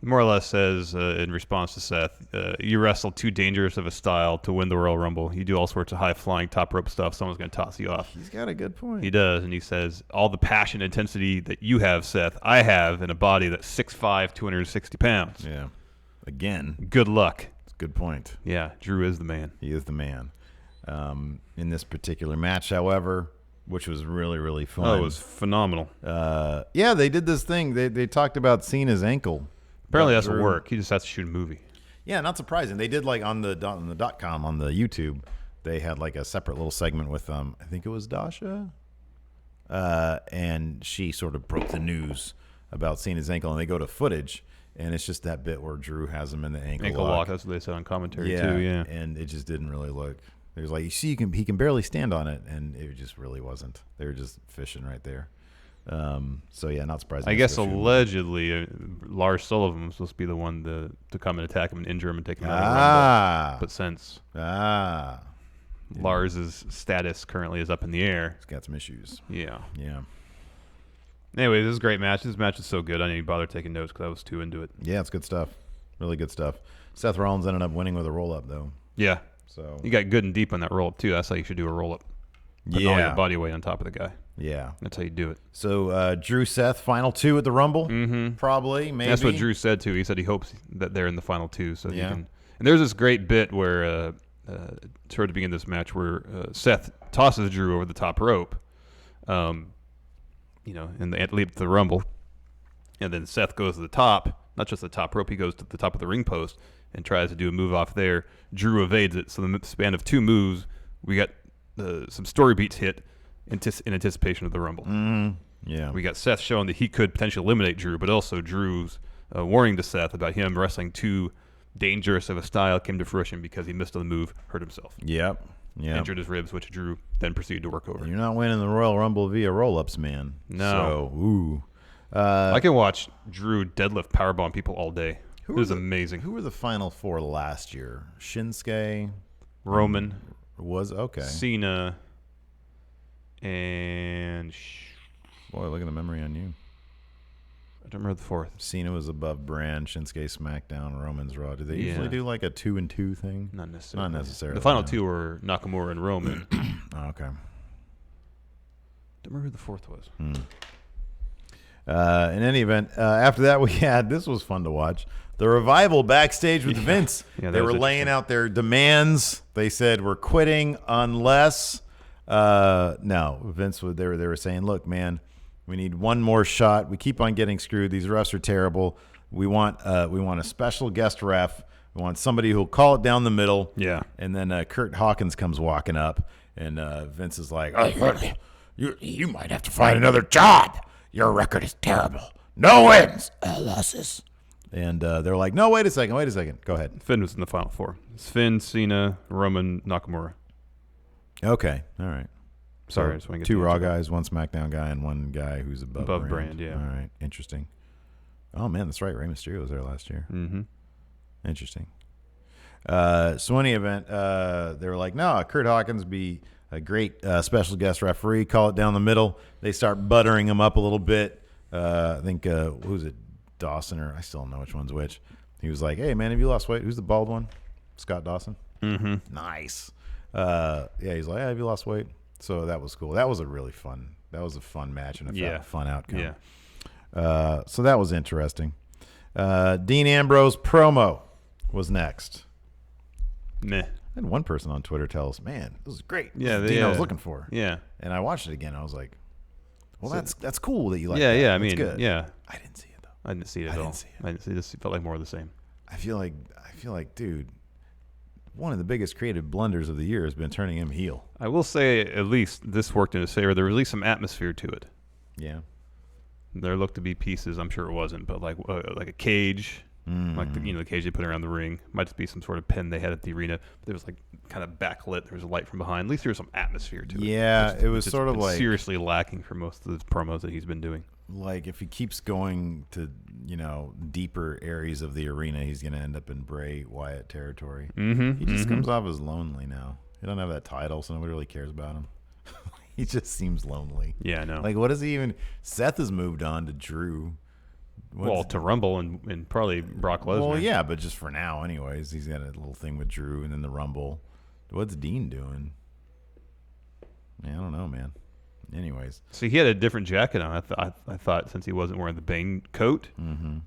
Speaker 5: more or less says in response to Seth, you wrestle too dangerous of a style to win the Royal Rumble. You do all sorts of high-flying top rope stuff. Someone's going to toss you off.
Speaker 4: He's got a good point.
Speaker 5: He does, and he says, all the passion and intensity that you have, Seth, I have in a body that's 6'5", 260 pounds.
Speaker 4: Yeah. Again.
Speaker 5: Good luck.
Speaker 4: That's a good point.
Speaker 5: Yeah, Drew is the man.
Speaker 4: He is the man. In this particular match, however, which was really, really fun.
Speaker 5: Oh, it was phenomenal.
Speaker 4: Yeah, they did this thing. They talked about Cena's ankle.
Speaker 5: Apparently that doesn't work. He just has to shoot a movie.
Speaker 4: Yeah, not surprising. They did like on the .com, on the YouTube, they had like a separate little segment with I think it was Dasha, and she sort of broke the news about Cena's ankle, and they go to footage, and it's just that bit where Drew has him in the ankle lock.
Speaker 5: That's what they said on commentary too. Yeah,
Speaker 4: and it just didn't really look. It was like, you see, he can barely stand on it, and it just really wasn't. They were just fishing right there. So yeah, not surprising.
Speaker 5: I guess allegedly Lars Sullivan was supposed to be the one to come and attack him and injure him and take him out of the Rumble. But since Lars's status currently is up in the air,
Speaker 4: he's got some issues.
Speaker 5: Yeah.
Speaker 4: Anyway,
Speaker 5: this is a great match. This match is so good. I didn't even bother taking notes because I was too into it.
Speaker 4: Yeah, it's good stuff. Really good stuff. Seth Rollins ended up winning with a roll up though.
Speaker 5: Yeah.
Speaker 4: So
Speaker 5: you got good and deep on that roll up too. That's how you should do a roll up. Putting all your body weight on top of the guy.
Speaker 4: Yeah.
Speaker 5: That's how you do it.
Speaker 4: So Drew, Seth, final two at the Rumble?
Speaker 5: Mm-hmm.
Speaker 4: Probably, maybe.
Speaker 5: That's what Drew said, too. He said he hopes that they're in the final two. So he can. And there's this great bit where, toward the beginning of this match, where Seth tosses Drew over the top rope, in the lead to the Rumble. And then Seth goes to the top, not just the top rope, he goes to the top of the ring post and tries to do a move off there. Drew evades it. So in the span of two moves, we got some story beats hit in anticipation of the Rumble.
Speaker 4: Yeah.
Speaker 5: We got Seth showing that he could potentially eliminate Drew, but also Drew's warning to Seth about him wrestling too dangerous of a style came to fruition because he missed on the move, hurt himself.
Speaker 4: Yep.
Speaker 5: Injured his ribs, which Drew then proceeded to work over.
Speaker 4: You're not winning the Royal Rumble via roll-ups, man.
Speaker 5: No.
Speaker 4: So, ooh.
Speaker 5: I can watch Drew deadlift powerbomb people all day. It was amazing.
Speaker 4: Who were the final four last year? Shinsuke?
Speaker 5: Roman.
Speaker 4: Was okay.
Speaker 5: Cena. And
Speaker 4: boy, look at the memory on you.
Speaker 5: I don't remember the fourth.
Speaker 4: Cena was above Brand, Shinsuke SmackDown, Roman's Raw. Do they usually do like a 2-2 thing?
Speaker 5: Not necessarily. The
Speaker 4: final
Speaker 5: two were Nakamura and Roman.
Speaker 4: Oh, okay.
Speaker 5: Don't remember who the fourth was.
Speaker 4: In any event, after that we had, this was fun to watch, the Revival backstage with Vince. They were laying out their demands. They said, we're quitting unless... no, Vince, they were saying, look, man, we need one more shot. We keep on getting screwed. These refs are terrible. We want a special guest ref. We want somebody who'll call it down the middle.
Speaker 5: Yeah.
Speaker 4: And then Kurt Hawkins comes walking up, and Vince is like, you might have to find another job. Your record is terrible. No wins, losses. And they're like, no, wait a second. Go ahead.
Speaker 5: Finn was in the final four. It's Finn, Cena, Roman, Nakamura.
Speaker 4: Okay, all right.
Speaker 5: Sorry,
Speaker 4: So
Speaker 5: I just want to get
Speaker 4: two
Speaker 5: the
Speaker 4: Raw
Speaker 5: answer.
Speaker 4: guys, one SmackDown guy, and one guy who's above
Speaker 5: brand. Yeah.
Speaker 4: All right, interesting. Oh man, that's right. Rey Mysterio was there last year.
Speaker 5: Mm-hmm.
Speaker 4: Interesting. So in any event, they were like, no, Kurt Hawkins be a great special guest referee. Call it down the middle. They start buttering him up a little bit. I think who's it, Dawson, or I still don't know which one's which. He was like, hey man, have you lost weight? Who's the bald one? Scott Dawson.
Speaker 5: Mm-hmm.
Speaker 4: Nice. Yeah, he's like, have you lost weight? So that was cool. That was a fun match and a fun outcome.
Speaker 5: Yeah.
Speaker 4: So that was interesting. Dean Ambrose promo was next.
Speaker 5: Meh.
Speaker 4: I had one person on Twitter tell us, man, this is great.
Speaker 5: Yeah,
Speaker 4: this is the Dean I was looking for.
Speaker 5: Yeah.
Speaker 4: And I watched it again. I was like, well, that's cool that you like
Speaker 5: that.
Speaker 4: Yeah,
Speaker 5: I mean,
Speaker 4: good.
Speaker 5: yeah.
Speaker 4: I didn't see it though.
Speaker 5: I didn't see it at all. I didn't see it. This felt like more of the same.
Speaker 4: I feel like, dude, one of the biggest creative blunders of the year has been turning him heel.
Speaker 5: I will say, at least this worked in his favor. There was at least some atmosphere to it.
Speaker 4: Yeah.
Speaker 5: There looked to be pieces. I'm sure it wasn't, but like a cage, like the cage they put around the ring. Might just be some sort of pen they had at the arena. But there was like kind of backlit. There was a light from behind. At least there was some atmosphere to it.
Speaker 4: Yeah, it was sort of like
Speaker 5: seriously lacking for most of the promos that he's been doing.
Speaker 4: Like if he keeps going to deeper areas of the arena, he's going to end up in Bray Wyatt territory.
Speaker 5: Mm-hmm.
Speaker 4: He just comes off as lonely now. He don't have that title, so nobody really cares about him. He just seems lonely.
Speaker 5: Yeah, I know.
Speaker 4: Like, what is he even? Seth has moved on to Drew.
Speaker 5: to Rumble and probably Brock Lesnar.
Speaker 4: Well, yeah, but just for now, anyways. He's got a little thing with Drew and then the Rumble. What's Dean doing? Yeah, I don't know, man. Anyways.
Speaker 5: See, he had a different jacket on. I thought since he wasn't wearing the Bane coat,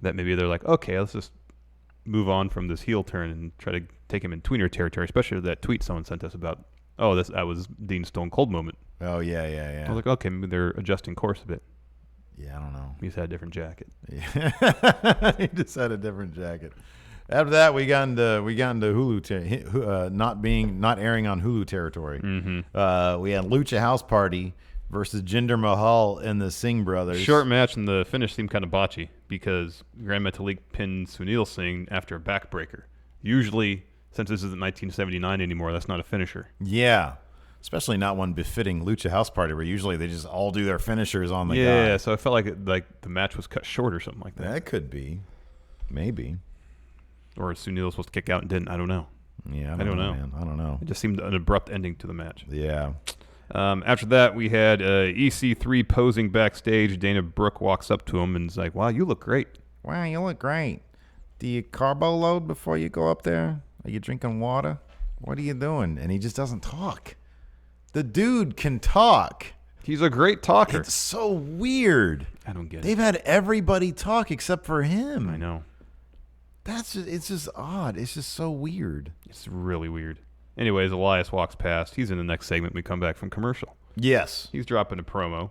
Speaker 5: that maybe they're like, okay, let's just move on from this heel turn and try to take him in tweener territory, especially that tweet someone sent us about, that was Dean's Stone Cold moment.
Speaker 4: Oh, yeah.
Speaker 5: I was like, okay, maybe they're adjusting course a bit.
Speaker 4: Yeah, I don't know.
Speaker 5: He's had a different jacket.
Speaker 4: Yeah. He just had a different jacket. After that, we got into Hulu not airing on Hulu territory. We had Lucha House Party versus Jinder Mahal and the Singh brothers.
Speaker 5: Short match, and the finish seemed kind of botchy because Grand Metalik pinned Sunil Singh after a backbreaker. Usually, since this isn't 1979 anymore, that's not a finisher.
Speaker 4: Yeah. Especially not one befitting Lucha House Party, where usually they just all do their finishers on the guy.
Speaker 5: Yeah, so I felt like the match was cut short or something like that.
Speaker 4: That could be. Maybe.
Speaker 5: Or Sunil was supposed to kick out and didn't. I don't know.
Speaker 4: Yeah, I don't know, man. I don't know.
Speaker 5: It just seemed an abrupt ending to the match.
Speaker 4: Yeah.
Speaker 5: After that, we had EC3 posing backstage. Dana Brooke walks up to him and is like, wow, you look great.
Speaker 4: Wow, you look great. Do you carbo load before you go up there? Are you drinking water? What are you doing? And he just doesn't talk. The dude can talk.
Speaker 5: He's a great talker.
Speaker 4: It's so weird.
Speaker 5: I don't get it.
Speaker 4: They've had everybody talk except for him.
Speaker 5: I know.
Speaker 4: It's just odd. It's just so weird.
Speaker 5: It's really weird. Anyways, Elias walks past. He's in the next segment. We come back from commercial.
Speaker 4: Yes.
Speaker 5: He's dropping a promo.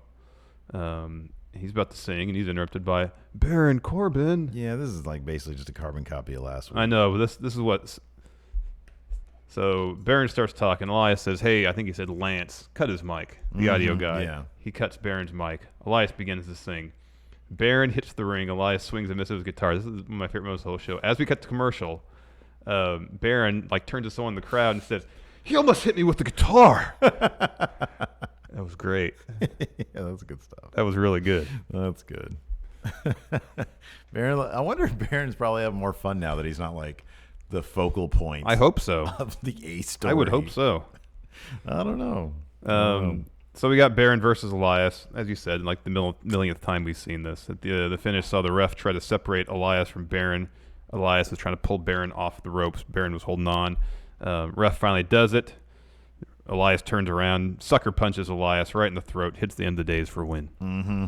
Speaker 5: He's about to sing, and he's interrupted by Baron Corbin.
Speaker 4: Yeah, this is like basically just a carbon copy of last week.
Speaker 5: I know, but this is what... So Baron starts talking. Elias says, hey, I think he said Lance. Cut his mic. The audio guy.
Speaker 4: Yeah.
Speaker 5: He cuts Baron's mic. Elias begins to sing. Baron hits the ring. Elias swings and misses his guitar. This is one of my favorite moments of the whole show. As we cut to commercial, Baron turns to someone in the crowd and says, he almost hit me with the guitar. That was great.
Speaker 4: Yeah, that's good stuff.
Speaker 5: That was really good.
Speaker 4: That's good. Baron, I wonder if Baron's probably having more fun now that he's not like the focal point.
Speaker 5: I hope so.
Speaker 4: Of the A story.
Speaker 5: I would hope so.
Speaker 4: I don't know.
Speaker 5: So we got Baron versus Elias, as you said, like the millionth time we've seen this. At the finish, saw the ref try to separate Elias from Baron. Elias was trying to pull Baron off the ropes. Baron was holding on. Ref finally does it. Elias turns around, sucker punches Elias right in the throat, hits the end of the days for a win.
Speaker 4: Mm-hmm.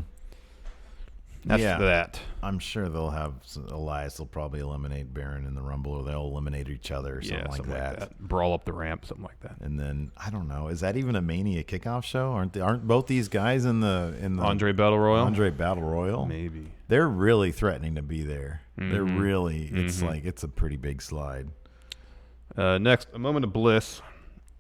Speaker 5: That's that.
Speaker 4: I'm sure they'll have Elias. They'll probably eliminate Baron in the Rumble, or they'll eliminate each other, or something like that.
Speaker 5: Brawl up the ramp, something like that.
Speaker 4: And then I don't know. Is that even a Mania kickoff show? Aren't both these guys in the
Speaker 5: Andre Battle Royal?
Speaker 4: Andre Battle Royal,
Speaker 5: maybe.
Speaker 4: They're really threatening to be there.
Speaker 5: Mm-hmm.
Speaker 4: They're really. It's like it's a pretty big slide.
Speaker 5: Next, a moment of bliss.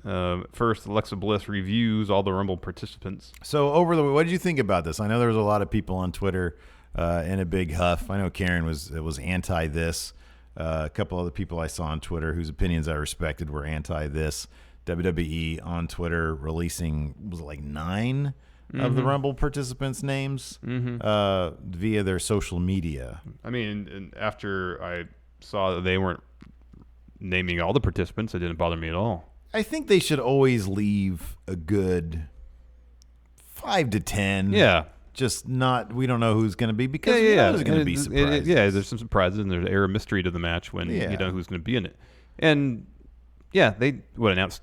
Speaker 5: First, Alexa Bliss reviews all the Rumble participants.
Speaker 4: So what did you think about this? I know there was a lot of people on Twitter in a big huff. I know Karen was anti this. A couple other people I saw on Twitter whose opinions I respected were anti this. WWE on Twitter releasing, was it like 9 of the Rumble participants' names via their social media.
Speaker 5: I mean, and after I saw that they weren't naming all the participants, it didn't bother me at all.
Speaker 4: I think they should always leave a good 5 to 10.
Speaker 5: Yeah.
Speaker 4: Just not, we don't know who's going to be, because there's going to be surprises.
Speaker 5: There's some surprises, and there's an air of mystery to the match when you don't know who's going to be in it. And, they announced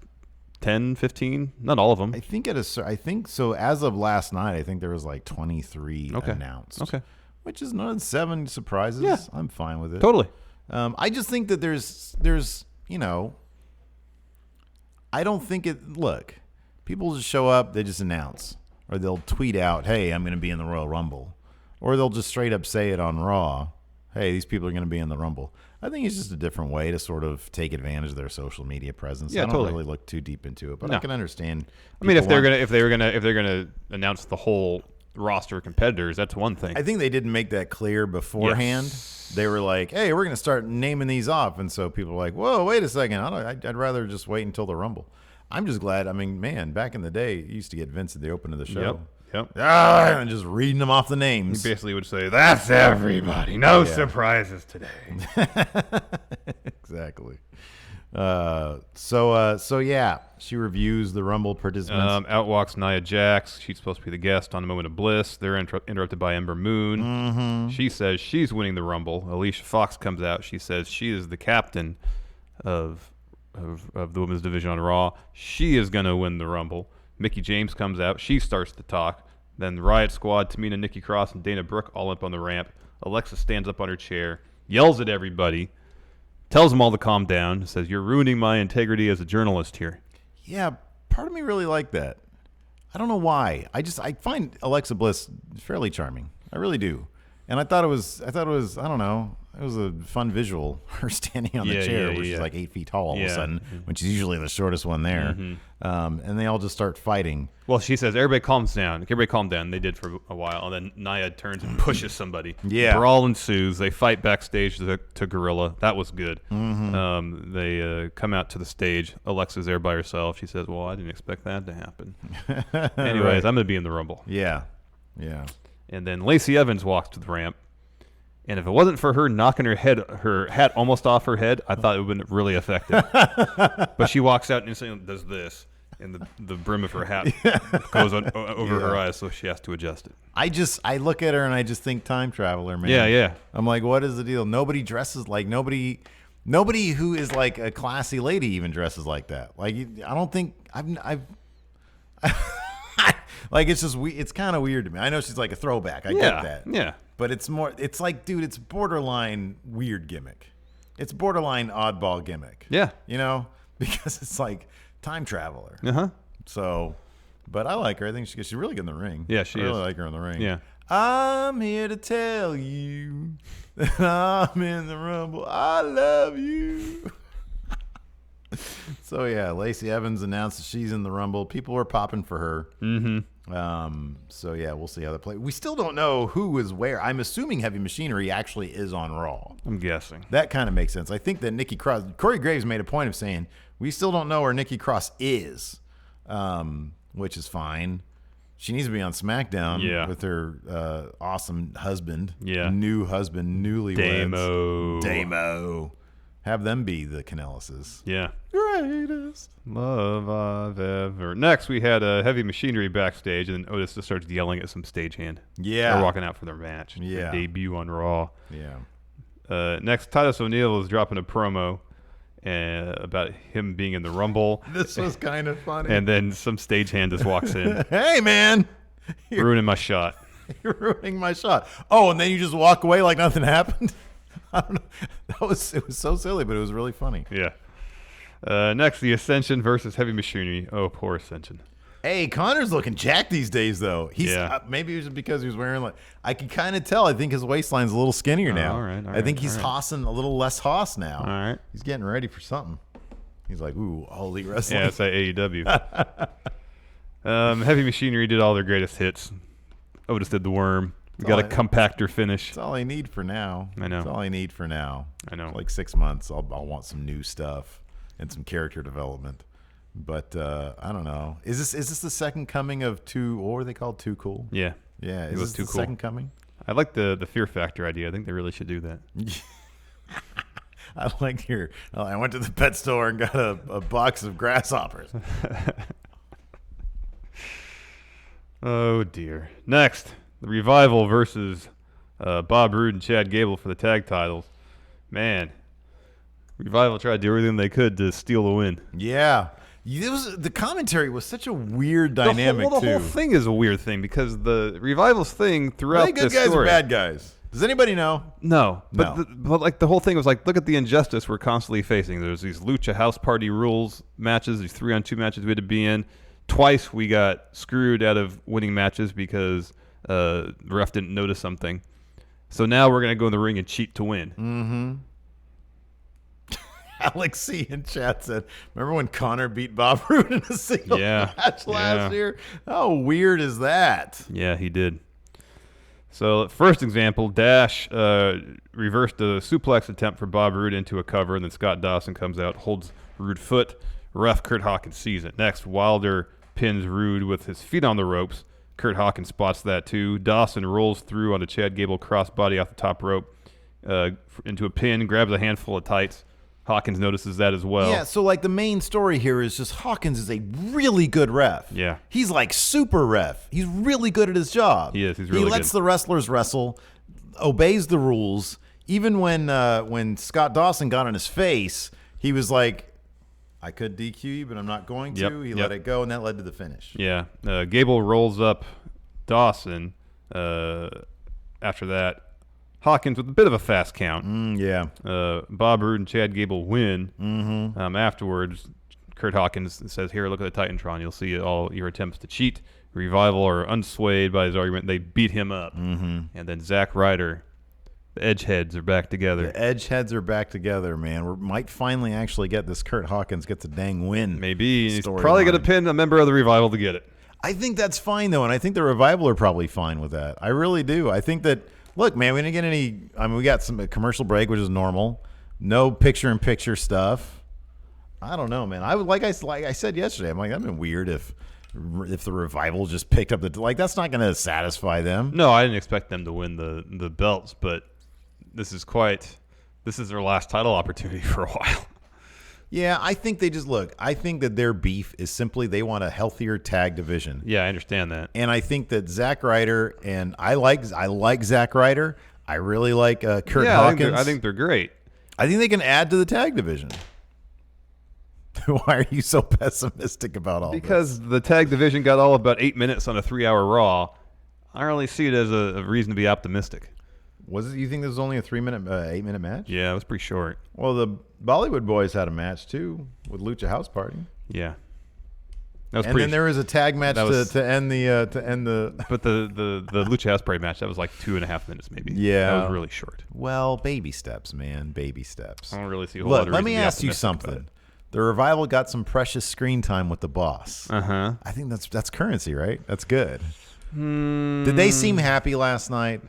Speaker 5: 10, 15? Not all of them.
Speaker 4: I think so. As of last night, I think there was like 23 announced.
Speaker 5: Okay.
Speaker 4: Which is not 7 surprises.
Speaker 5: Yeah.
Speaker 4: I'm fine with it.
Speaker 5: Totally.
Speaker 4: I just think that there's I don't think look, people just show up, they just announce. Or they'll tweet out, hey, I'm going to be in the Royal Rumble. Or they'll just straight up say it on Raw, hey, these people are going to be in the Rumble. I think it's just a different way to sort of take advantage of their social media presence.
Speaker 5: Yeah,
Speaker 4: I don't
Speaker 5: totally.
Speaker 4: really look too deep into it, but I can understand.
Speaker 5: I mean, if they're gonna announce the whole roster of competitors, that's one thing.
Speaker 4: I think they didn't make that clear beforehand. Yes. They were like, hey, we're going to start naming these off. And so people were like, whoa, wait a second. I'd rather just wait until the Rumble. I'm just glad. I mean, man, back in the day, you used to get Vince at the open of the show.
Speaker 5: Yep.
Speaker 4: And just reading them off the names.
Speaker 5: He basically would say, that's everybody. No surprises today.
Speaker 4: Exactly. So yeah, she reviews the Rumble participants.
Speaker 5: Out walks Nia Jax. She's supposed to be the guest on a Moment of Bliss. They're interrupted by Ember Moon.
Speaker 4: Mm-hmm.
Speaker 5: She says she's winning the Rumble. Alicia Fox comes out. She says she is the captain of the women's division on Raw. She is going to win the Rumble. Mickie James comes out. She starts to talk. Then the Riot Squad, Tamina, Nikki Cross, and Dana Brooke all up on the ramp. Alexa stands up on her chair, yells at everybody, tells them all to calm down, says, "You're ruining my integrity as a journalist here."
Speaker 4: Yeah, part of me really liked that. I don't know why. I find Alexa Bliss fairly charming. I really do. And I thought it was, I don't know, it was a fun visual. Her standing on the chair where she's like 8 feet tall all of a sudden, when she's usually the shortest one there. And they all just start fighting.
Speaker 5: Well, she says, everybody calms down. Everybody calm down. They did for a while. And then Nia turns and pushes somebody.
Speaker 4: Yeah.
Speaker 5: Brawl ensues. They fight backstage to Gorilla. That was good. They come out to the stage. Alexa's there by herself. She says, well, I didn't expect that to happen. Anyways, I'm going to be in the Rumble.
Speaker 4: Yeah.
Speaker 5: And then Lacey Evans walks to the ramp. And if it wasn't for her knocking her hat almost off her head, I thought it would have been really effective. But she walks out and instantly does this, and the brim of her hat goes over her eyes, so she has to adjust it.
Speaker 4: I look at her and I just think time traveler, man.
Speaker 5: Yeah.
Speaker 4: I'm like, what is the deal? Nobody dresses like nobody who is like a classy lady even dresses like that. Like, I don't think I've like, it's just it's kind of weird to me. I know she's like a throwback. I get that.
Speaker 5: Yeah.
Speaker 4: But it's like, dude, it's borderline weird gimmick. It's borderline oddball gimmick.
Speaker 5: Yeah.
Speaker 4: You know, because it's like time traveler.
Speaker 5: Uh-huh.
Speaker 4: So, but I like her. I think she's really good in the ring.
Speaker 5: Yeah, she
Speaker 4: I
Speaker 5: is.
Speaker 4: really like her in the ring.
Speaker 5: Yeah.
Speaker 4: I'm here to tell you that I'm in the Rumble. I love you. So yeah, Lacey Evans announced that she's in the Rumble. People are popping for her. So yeah, we'll see how that plays. We still don't know who is where. I'm assuming Heavy Machinery actually is on Raw.
Speaker 5: I'm guessing.
Speaker 4: That kind of makes sense. I think that Nikki Cross, Corey Graves made a point of saying we still don't know where Nikki Cross is, which is fine. She needs to be on SmackDown with her awesome husband. Yeah, new husband, newlyweds. Damo. Have them be the Canellises.
Speaker 5: Yeah.
Speaker 4: Greatest
Speaker 5: love I've ever. Next, we had Heavy Machinery backstage, and then Otis just starts yelling at some stagehand.
Speaker 4: Yeah.
Speaker 5: They're walking out for their match.
Speaker 4: Yeah.
Speaker 5: Their debut on Raw.
Speaker 4: Yeah.
Speaker 5: Next, Titus O'Neil is dropping a promo about him being in the Rumble.
Speaker 4: This was kind of funny.
Speaker 5: And then some stagehand just walks in.
Speaker 4: Hey, man.
Speaker 5: Ruining my shot.
Speaker 4: You're ruining my shot. Oh, and then you just walk away like nothing happened? I don't know. It was so silly, but it was really funny.
Speaker 5: Yeah. Next, the Ascension versus Heavy Machinery. Oh, poor Ascension.
Speaker 4: Hey, Connor's looking jacked these days, though. He's maybe it was because he was wearing like I can kind of tell. I think his waistline's a little skinnier now.
Speaker 5: All right,
Speaker 4: I think he's hossing a little less hoss now.
Speaker 5: All right.
Speaker 4: He's getting ready for something. He's like, ooh, all elite wrestling.
Speaker 5: Yeah, it's at AEW. Heavy Machinery did all their greatest hits. Otis did the worm. We got a compactor finish.
Speaker 4: That's all I need for now.
Speaker 5: I know.
Speaker 4: That's all I need for now.
Speaker 5: I know.
Speaker 4: For like 6 months, I'll want some new stuff and some character development. But I don't know. Is this the second coming of Too? What were they called? Too Cool?
Speaker 5: Yeah.
Speaker 4: Yeah.
Speaker 5: It was Too Cool.
Speaker 4: Second coming?
Speaker 5: I like the Fear Factor idea. I think they really should do that.
Speaker 4: I like your. I went to the pet store and got a box of grasshoppers.
Speaker 5: Oh dear. Next. The Revival versus Bob Roode and Chad Gable for the tag titles. Man, Revival tried to do everything they could to steal the win.
Speaker 4: Yeah. The commentary was such a weird dynamic,
Speaker 5: the whole thing is a weird thing because the Revival's thing throughout this story.
Speaker 4: Good guys or bad guys? Does anybody know?
Speaker 5: No. But like the whole thing was like, look at the injustice we're constantly facing. There's these Lucha House Party rules matches, these 3-on-2 matches we had to be in. Twice we got screwed out of winning matches because the ref didn't notice something. So now we're going to go in the ring and cheat to win.
Speaker 4: Mm-hmm. Alex C. in chat said, remember when Connor beat Bob Roode in a single match last year? How weird is that?
Speaker 5: Yeah, he did. So first example, Dash reversed a suplex attempt for Bob Roode into a cover, and then Scott Dawson comes out, holds Roode foot. Ref Kurt Hawkins sees it. Next, Wilder pins Roode with his feet on the ropes. Kurt Hawkins spots that too. Dawson rolls through on a Chad Gable crossbody off the top rope into a pin, grabs a handful of tights, Hawkins notices that as well.
Speaker 4: Yeah, so like the main story here is just Hawkins is a really good ref.
Speaker 5: Yeah.
Speaker 4: He's like super ref. He's really good at his job.
Speaker 5: He is. He's really good.
Speaker 4: He lets the wrestlers wrestle, obeys the rules. Even when Scott Dawson got on his face, he was like, I could DQ you, but I'm not going to. He let it go, and that led to the finish.
Speaker 5: Yeah. Gable rolls up Dawson. After that, Hawkins with a bit of a fast count. Bob Roode and Chad Gable win. Afterwards, Kurt Hawkins says, here, look at the Titantron. You'll see all your attempts to cheat. Revival are unswayed by his argument. They beat him up. And then Zack Ryder, the Edgeheads are back together.
Speaker 4: The Edgeheads are back together, man. We might finally actually get this Kurt Hawkins gets a dang win.
Speaker 5: Maybe. He's probably going to pin a member of the Revival to get it.
Speaker 4: I think that's fine, though, and I think the Revival are probably fine with that. I really do. I think that, look, man, we didn't get any – I mean, we got some commercial break, which is normal. No picture-in-picture stuff. I don't know, man. I would like I said yesterday, I'm like, that'd been weird if the Revival just picked up the – like, that's not going to satisfy them.
Speaker 5: No, I didn't expect them to win the belts, but this is their last title opportunity for a while.
Speaker 4: Yeah, I think they just look. I think that their beef is simply they want a healthier tag division.
Speaker 5: Yeah, I understand that.
Speaker 4: And I think that Zack Ryder and I like Zack Ryder. I really like Kurt Hawkins.
Speaker 5: I think they're great.
Speaker 4: I think they can add to the tag division. Why are you so pessimistic about all this?
Speaker 5: Because the tag division got all about 8 minutes on a 3-hour Raw. I don't really see it as a reason to be optimistic.
Speaker 4: Was it? You think this was only a 8-minute match?
Speaker 5: Yeah, it was pretty short.
Speaker 4: Well, the Bollywood Boys had a match too with Lucha House Party.
Speaker 5: Yeah, that was.
Speaker 4: And then there was a tag match to end the.
Speaker 5: But the Lucha House Party match, that was like 2.5 minutes maybe.
Speaker 4: Yeah,
Speaker 5: that was really short.
Speaker 4: Well, baby steps, man, baby steps.
Speaker 5: I don't really see a whole lot of reason
Speaker 4: let me ask you something. The Revival got some precious screen time with the Boss. I think that's currency, right? That's good. Did they seem happy last night?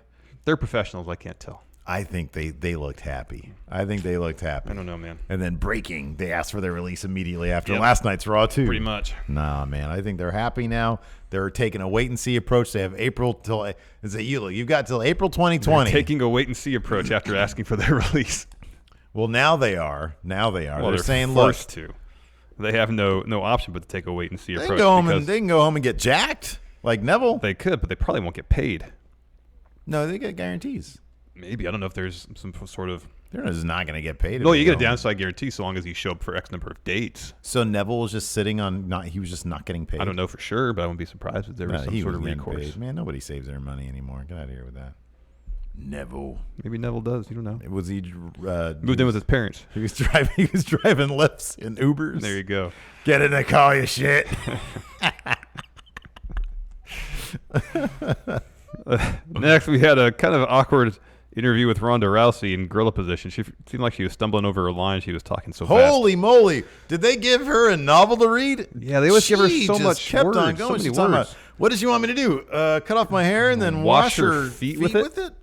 Speaker 5: They're professionals. I can't tell.
Speaker 4: I think they looked happy. I don't
Speaker 5: know, man.
Speaker 4: And then breaking, they asked for their release immediately after last night's Raw too.
Speaker 5: Pretty much.
Speaker 4: Nah, man. I think they're happy now. They're taking a wait and see approach. They have April till. You've got till April 2020.
Speaker 5: They're taking a wait and see approach after asking for their release.
Speaker 4: Well, now they are. Well, they're saying,
Speaker 5: forced to. They have no option but to take a wait and see approach.
Speaker 4: They can go home and get jacked like Neville.
Speaker 5: They could, but they probably won't get paid.
Speaker 4: No, they get guarantees.
Speaker 5: Maybe. I don't know if there's some sort of...
Speaker 4: They're just not going to get paid.
Speaker 5: No, you get a downside guarantee so long as you show up for X number of dates.
Speaker 4: So Neville was just sitting on... he was just not getting paid?
Speaker 5: I don't know for sure, but I wouldn't be surprised if there was some sort of recourse.
Speaker 4: Paid. Man, nobody saves their money anymore. Get out of here with that. Neville.
Speaker 5: Maybe Neville does. You don't know.
Speaker 4: Was he...
Speaker 5: moved in with his parents.
Speaker 4: He was driving Lyfts and Ubers.
Speaker 5: There you go.
Speaker 4: Get in the car, you shit.
Speaker 5: Next, we had a kind of awkward interview with Ronda Rousey in gorilla position. She seemed like she was stumbling over her line. She was talking so fast.
Speaker 4: Holy moly! Did they give her a novel to read?
Speaker 5: Yeah, they always give her so much
Speaker 4: kept
Speaker 5: words,
Speaker 4: on going.
Speaker 5: so many
Speaker 4: She's talking
Speaker 5: words.
Speaker 4: about, what does she want me to do? Cut off my hair and then wash her feet with it?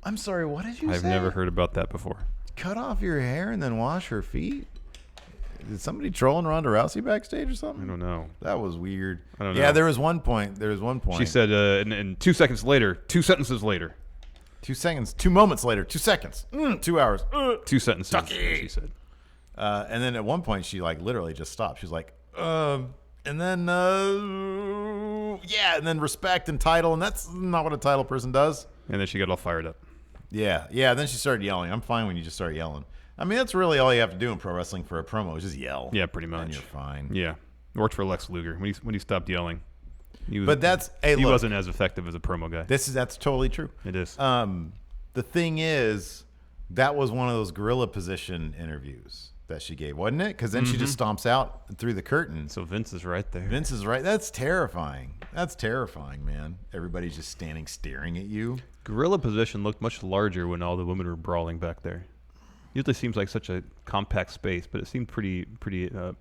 Speaker 4: I'm sorry. What did you say?
Speaker 5: I've never heard about that before.
Speaker 4: Cut off your hair and then wash her feet? Did somebody trolling Ronda Rousey backstage or something?
Speaker 5: I don't know.
Speaker 4: That was weird.
Speaker 5: I don't know.
Speaker 4: Yeah, there was one point.
Speaker 5: She said, and 2 seconds later, 2 sentences later.
Speaker 4: 2 seconds. 2 moments later. 2 seconds. 2 hours.
Speaker 5: 2 sentences, she said.
Speaker 4: And then at one point, she like literally just stopped. She was like, and then, and then respect and title. And that's not what a title person does.
Speaker 5: And then she got all fired up.
Speaker 4: Yeah. Then she started yelling. I'm fine when you just start yelling. I mean, that's really all you have to do in pro wrestling for a promo is just yell.
Speaker 5: Yeah, pretty much.
Speaker 4: And you're fine.
Speaker 5: Yeah. It worked for Lex Luger. When he stopped yelling, he
Speaker 4: wasn't
Speaker 5: as effective as a promo guy.
Speaker 4: That's totally true.
Speaker 5: It is.
Speaker 4: The thing is, that was one of those gorilla position interviews that she gave, wasn't it? Because then she just stomps out through the curtain.
Speaker 5: So Vince is right there.
Speaker 4: Vince is right. That's terrifying. That's terrifying, man. Everybody's just staring at you.
Speaker 5: Gorilla position looked much larger when all the women were brawling back there. Usually seems like such a compact space, but it seemed pretty like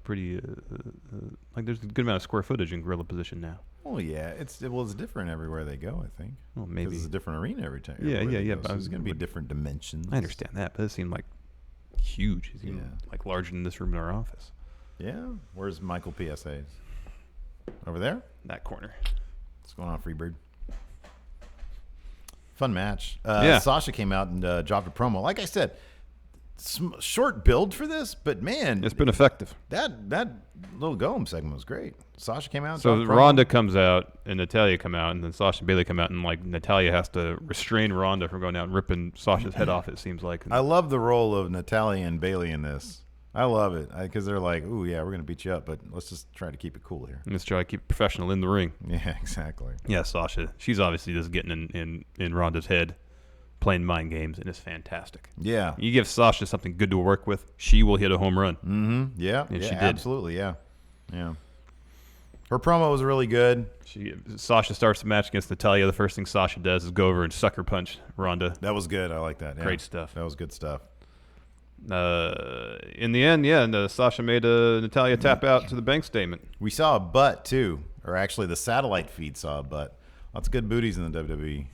Speaker 5: there's a good amount of square footage in gorilla position now.
Speaker 4: Oh yeah, it's different everywhere they go. I think.
Speaker 5: Well, maybe
Speaker 4: it's a different arena every time.
Speaker 5: Yeah.
Speaker 4: But it's going to be different dimensions.
Speaker 5: I understand that, but it seemed like huge. It seemed like larger than this room in our office.
Speaker 4: Yeah. Where's Michael PSA's? Over there.
Speaker 5: That corner.
Speaker 4: What's going on, Freebird? Fun match.
Speaker 5: Yeah.
Speaker 4: Sasha came out and dropped a promo. Like I said. short build for this, but man,
Speaker 5: it's been effective.
Speaker 4: That little go-home segment was great. Sasha came out.
Speaker 5: So Ronda comes out and Natalya come out, and then Sasha and Bayley come out, and like Natalya has to restrain Ronda from going out and ripping Sasha's head off. It seems like.
Speaker 4: I love the role of Natalya and Bayley in this. I love it because they're like, "Ooh, yeah, we're gonna beat you up, but let's just try to keep it cool here.
Speaker 5: Let's try to keep it professional in the ring."
Speaker 4: Yeah, exactly.
Speaker 5: Yeah, Sasha. She's obviously just getting in Ronda's head, playing mind games, and it's fantastic.
Speaker 4: Yeah.
Speaker 5: You give Sasha something good to work with, she will hit a home run.
Speaker 4: Mm-hmm. Yeah.
Speaker 5: And she did.
Speaker 4: Absolutely. Yeah. Yeah. Her promo was really good.
Speaker 5: Sasha starts the match against Natalya. The first thing Sasha does is go over and sucker punch Ronda.
Speaker 4: That was good. I like that. Yeah.
Speaker 5: Great stuff.
Speaker 4: That was good stuff.
Speaker 5: In the end, Sasha made Natalya tap out to the bank statement.
Speaker 4: We saw a butt too, or actually the satellite feed saw a butt. Lots of good booties in the WWE.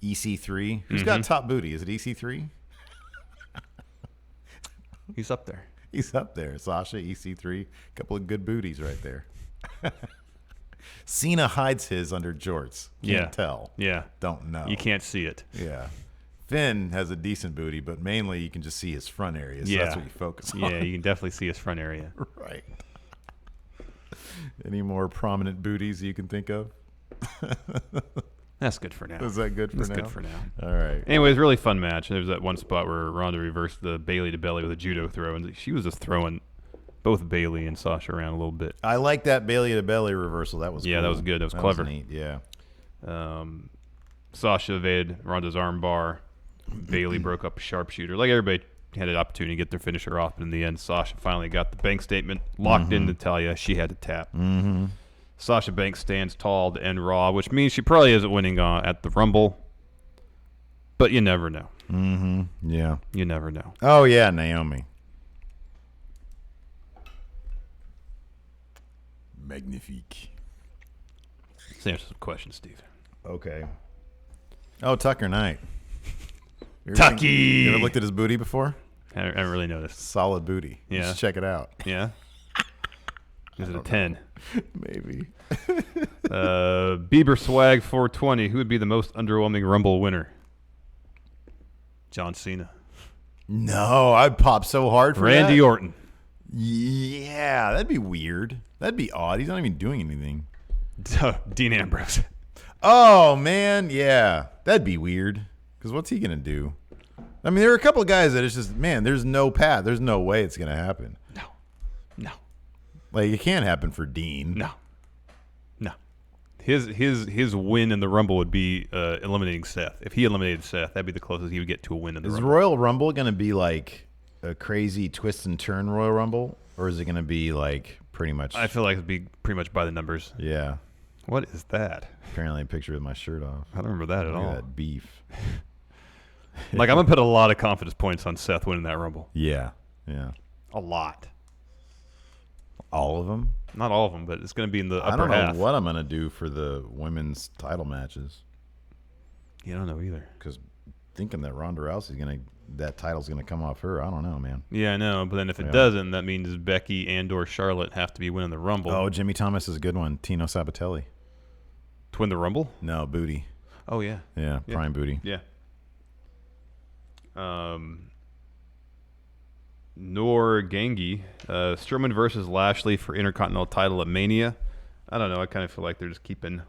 Speaker 4: EC3. Who's got top booty? Is it EC3?
Speaker 5: He's up there.
Speaker 4: He's up there. Sasha, EC3. A couple of good booties right there. Cena hides his under jorts. Can't tell.
Speaker 5: Yeah.
Speaker 4: Don't know.
Speaker 5: You can't see it.
Speaker 4: Yeah. Finn has a decent booty, but mainly you can just see his front area. So that's what you focus on.
Speaker 5: Yeah, you can definitely see his front area.
Speaker 4: Right. Any more prominent booties you can think of?
Speaker 5: That's good for now.
Speaker 4: Is that good for now?
Speaker 5: That's good for now.
Speaker 4: All right.
Speaker 5: Anyways, really fun match. There was that one spot where Ronda reversed the Bayley to belly with a judo throw, and she was just throwing both Bayley and Sasha around a little bit.
Speaker 4: I like that Bayley to belly reversal. That was cool.
Speaker 5: That was good. That was clever.
Speaker 4: Was neat. Yeah.
Speaker 5: Sasha evaded Ronda's arm bar. Bayley broke up a sharpshooter. Like everybody had an opportunity to get their finisher off, but in the end, Sasha finally got the bank statement locked in Natalya. She had to tap.
Speaker 4: Mm-hmm.
Speaker 5: Sasha Banks stands tall to end Raw, which means she probably isn't winning at the Rumble. But you never know.
Speaker 4: Mm-hmm. Yeah.
Speaker 5: You never know.
Speaker 4: Oh, yeah, Naomi. Magnifique.
Speaker 5: Let's answer some questions, Steve.
Speaker 4: Okay. Oh, Tucker Knight.
Speaker 5: Tucky!
Speaker 4: You ever looked at his booty before?
Speaker 5: I haven't really noticed.
Speaker 4: Solid booty.
Speaker 5: Yeah.
Speaker 4: Just check it out.
Speaker 5: Yeah? Is it a 10?
Speaker 4: Maybe.
Speaker 5: Bieber Swag 420. Who would be the most underwhelming Rumble winner? John Cena.
Speaker 4: No, I'd pop so hard for
Speaker 5: Randy
Speaker 4: that.
Speaker 5: Orton.
Speaker 4: Yeah, that'd be weird. That'd be odd. He's not even doing anything.
Speaker 5: Dean Ambrose.
Speaker 4: Oh, man. Yeah, that'd be weird. Because what's he going to do? I mean, there are a couple of guys that it's just, man, there's no path. There's no way it's going to happen.
Speaker 5: No.
Speaker 4: Like, it can't happen for Dean.
Speaker 5: No. His win in the Rumble would be eliminating Seth. If he eliminated Seth, that'd be the closest he would get to a win in the Rumble.
Speaker 4: Is Royal Rumble going to be like a crazy twist and turn Royal Rumble? Or is it going to be like pretty much?
Speaker 5: I feel like it'd be pretty much by the numbers.
Speaker 4: Yeah.
Speaker 5: What is that?
Speaker 4: Apparently a picture with my shirt off.
Speaker 5: I don't remember that at all.
Speaker 4: That beef.
Speaker 5: Like, I'm going to put a lot of confidence points on Seth winning that Rumble.
Speaker 4: Yeah.
Speaker 5: A lot.
Speaker 4: All of them?
Speaker 5: Not all of them, but it's going to be in the upper
Speaker 4: half. I don't
Speaker 5: half.
Speaker 4: know what I'm going to do for the women's title matches.
Speaker 5: You don't know either.
Speaker 4: Because thinking that Ronda Rousey's that title's going to come off her, I don't know, man.
Speaker 5: Yeah, I know. But then if it doesn't, that means Becky and or Charlotte have to be winning the Rumble.
Speaker 4: Oh, Jimmy Thomas is a good one. Tino Sabatelli.
Speaker 5: To win the Rumble?
Speaker 4: No, booty.
Speaker 5: Oh, yeah.
Speaker 4: Yeah, prime booty.
Speaker 5: Yeah. Nor Gangi, Strowman versus Lashley for Intercontinental title at Mania. I don't know. I kind of feel like they're just keeping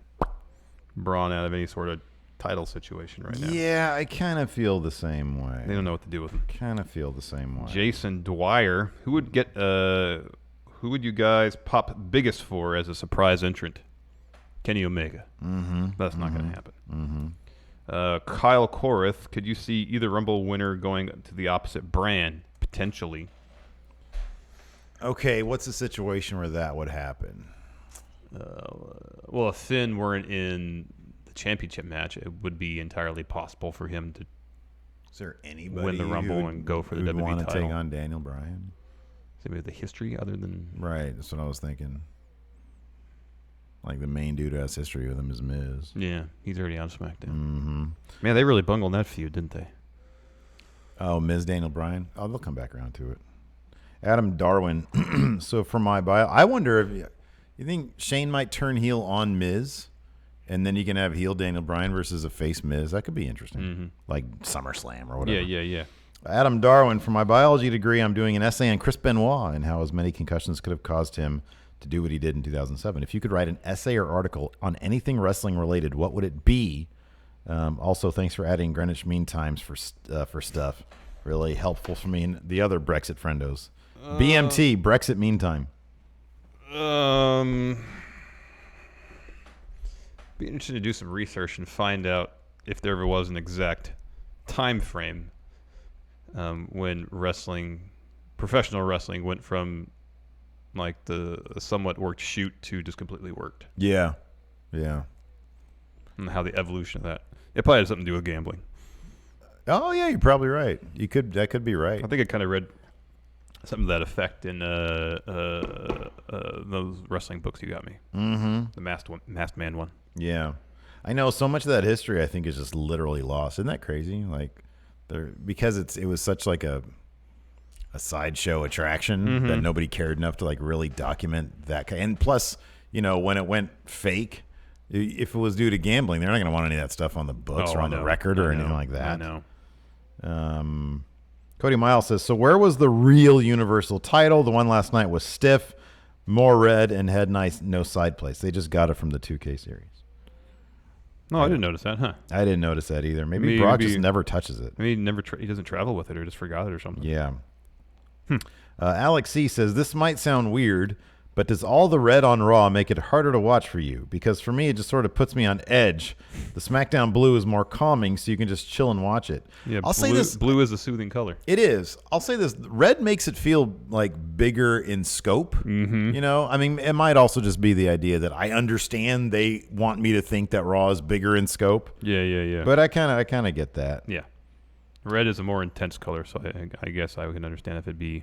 Speaker 5: Braun out of any sort of title situation right now.
Speaker 4: Yeah, I kind of feel the same way.
Speaker 5: They don't know what to do with him.
Speaker 4: Kind of feel the same way.
Speaker 5: Jason Dwyer, who would you guys pop biggest for as a surprise entrant? Kenny Omega.
Speaker 4: Mm-hmm.
Speaker 5: That's not going to happen.
Speaker 4: Mm-hmm.
Speaker 5: Kyle Korath, could you see either Rumble winner going to the opposite brand? Potentially.
Speaker 4: Okay, what's the situation where that would happen?
Speaker 5: Well, if Finn weren't in the championship match, it would be entirely possible for him to
Speaker 4: Is there anybody
Speaker 5: win the Rumble and go for the WWE
Speaker 4: want to
Speaker 5: title.
Speaker 4: take on Daniel Bryan?
Speaker 5: Does anybody have the history other than...
Speaker 4: Right, that's what I was thinking. Like the main dude who has history with him is Miz.
Speaker 5: Yeah, he's already on SmackDown.
Speaker 4: Mm-hmm.
Speaker 5: Man, they really bungled that feud, didn't they?
Speaker 4: Oh, Miz, Daniel Bryan. Oh, they'll come back around to it. Adam Darwin. So for my bio, I wonder if you think Shane might turn heel on Miz, and then you can have heel Daniel Bryan versus a face Miz. That could be interesting, like SummerSlam or whatever.
Speaker 5: Yeah.
Speaker 4: Adam Darwin, for my biology degree, I'm doing an essay on Chris Benoit and how as many concussions could have caused him to do what he did in 2007. If you could write an essay or article on anything wrestling related, what would it be? Also, thanks for adding Greenwich Mean Times for stuff. Really helpful for me and the other Brexit friendos. BMT, Brexit Mean Time.
Speaker 5: Be interested to do some research and find out if there ever was an exact time frame when professional wrestling went from like the somewhat worked shoot to just completely worked.
Speaker 4: Yeah.
Speaker 5: And how the evolution of that. It probably has something to do with gambling.
Speaker 4: Oh yeah, you're probably right. That could be right.
Speaker 5: I think I kind of read something to that effect in those wrestling books you got me.
Speaker 4: Mm-hmm.
Speaker 5: The Masked Man one.
Speaker 4: Yeah. I know so much of that history I think is just literally lost. Isn't that crazy? Like because it was such like a sideshow attraction that nobody cared enough to like really document that. And plus, when it went fake, if it was due to gambling, they're not going to want any of that stuff on the books or on the record or anything like that.
Speaker 5: I know.
Speaker 4: Cody Miles says, so where was the real Universal title? The one last night was stiff, more red, and had no side place. They just got it from the 2K series.
Speaker 5: No, I didn't notice that, huh?
Speaker 4: I didn't notice that either. Maybe Brock just never touches it.
Speaker 5: Maybe he doesn't travel with it or just forgot it or something.
Speaker 4: Yeah. Alex C. says, this might sound weird, but does all the red on Raw make it harder to watch for you? Because for me, it just sort of puts me on edge. The SmackDown blue is more calming, so you can just chill and watch it.
Speaker 5: Yeah, blue is a soothing color.
Speaker 4: It is. I'll say this. Red makes it feel like bigger in scope.
Speaker 5: Mm-hmm.
Speaker 4: I mean, it might also just be the idea that I understand they want me to think that Raw is bigger in scope.
Speaker 5: Yeah.
Speaker 4: But I kind of get that.
Speaker 5: Yeah. Red is a more intense color, so I guess I can understand if it'd be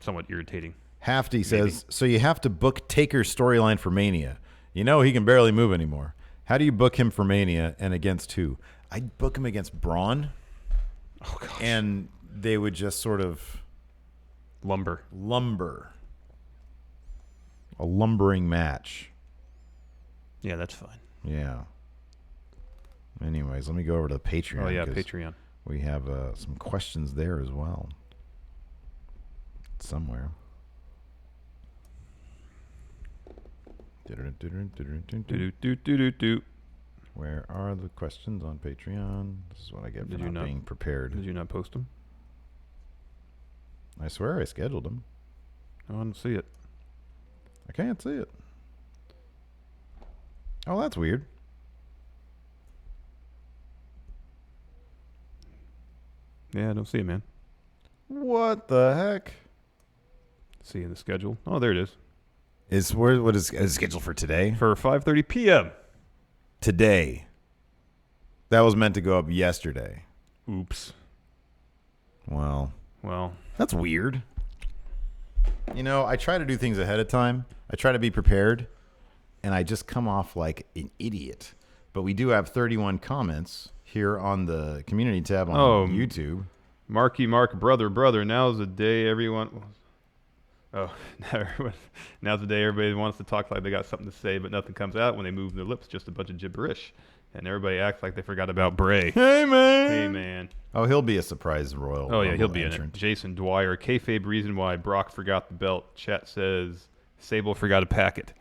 Speaker 5: somewhat irritating.
Speaker 4: Hafty says, so you have to book Taker's storyline for Mania. He can barely move anymore. How do you book him for Mania and against who? I'd book him against Braun.
Speaker 5: Oh, gosh.
Speaker 4: And they would just sort of...
Speaker 5: Lumber.
Speaker 4: A lumbering match.
Speaker 5: Yeah, that's fine.
Speaker 4: Yeah. Anyways, let me go over to the Patreon.
Speaker 5: Oh, yeah, Patreon.
Speaker 4: We have some questions there as well. Somewhere. Where are the questions on Patreon? This is what I get for not being prepared.
Speaker 5: Did you not post them?
Speaker 4: I swear I scheduled them.
Speaker 5: I want to see it.
Speaker 4: I can't see it. Oh, that's weird.
Speaker 5: Yeah, I don't see it, man.
Speaker 4: What the heck?
Speaker 5: See in the schedule. Oh, there it is.
Speaker 4: What is scheduled for today?
Speaker 5: For 5:30 p.m.
Speaker 4: Today. That was meant to go up yesterday.
Speaker 5: Oops.
Speaker 4: Well,
Speaker 5: that's
Speaker 4: weird. I try to do things ahead of time. I try to be prepared, and I just come off like an idiot. But we do have 31 comments here on the community tab on YouTube.
Speaker 5: Marky Mark, brother, now's the day everyone... Oh, now's the day everybody wants to talk like they got something to say, but nothing comes out when they move their lips, just a bunch of gibberish. And everybody acts like they forgot about Bray.
Speaker 4: Hey, man. Oh, he'll be a surprise Royal.
Speaker 5: Oh, yeah, he'll be in it. Jason Dwyer, kayfabe reason why Brock forgot the belt. Chat says Sable forgot a packet.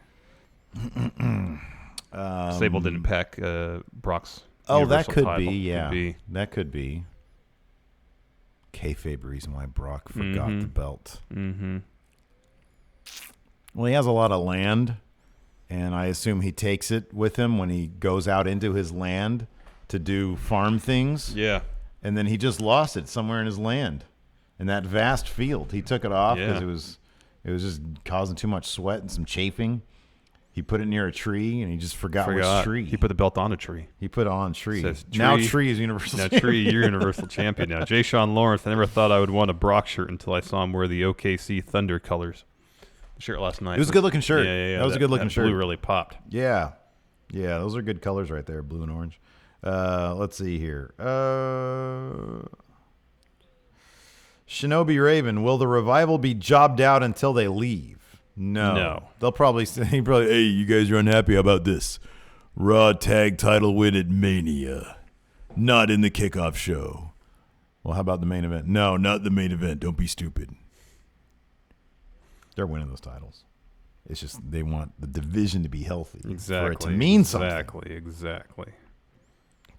Speaker 5: Sable didn't pack Brock's
Speaker 4: that could
Speaker 5: title.
Speaker 4: be, yeah. That could be. Kayfabe reason why Brock forgot the belt.
Speaker 5: Mm-hmm.
Speaker 4: Well, he has a lot of land, and I assume he takes it with him when he goes out into his land to do farm things.
Speaker 5: Yeah.
Speaker 4: And then he just lost it somewhere in his land, in that vast field. He took it off because it was just causing too much sweat and some chafing. He put it near a tree, and he just forgot which tree.
Speaker 5: He put the belt on a tree.
Speaker 4: He put it on a tree.
Speaker 5: Says,
Speaker 4: now Tree is Universal Champion.
Speaker 5: Now Tree, you're Universal Champion now. Jay Sean Lawrence, I never thought I would want a Brock shirt until I saw him wear the OKC Thunder colors. The shirt last night.
Speaker 4: It was a good-looking shirt.
Speaker 5: Yeah.
Speaker 4: That was a good-looking shirt.
Speaker 5: Blue really popped.
Speaker 4: Yeah. Yeah, those are good colors right there, blue and orange. Let's see here. Shinobi Raven, will the Revival be jobbed out until they leave? No. They'll probably say, hey, you guys are unhappy. How about this? Raw tag title win at Mania. Not in the kickoff show. Well, how about the main event? No, not the main event. Don't be stupid. They're winning those titles. It's just they want the division to be healthy.
Speaker 5: Exactly.
Speaker 4: For it to mean something.
Speaker 5: Exactly.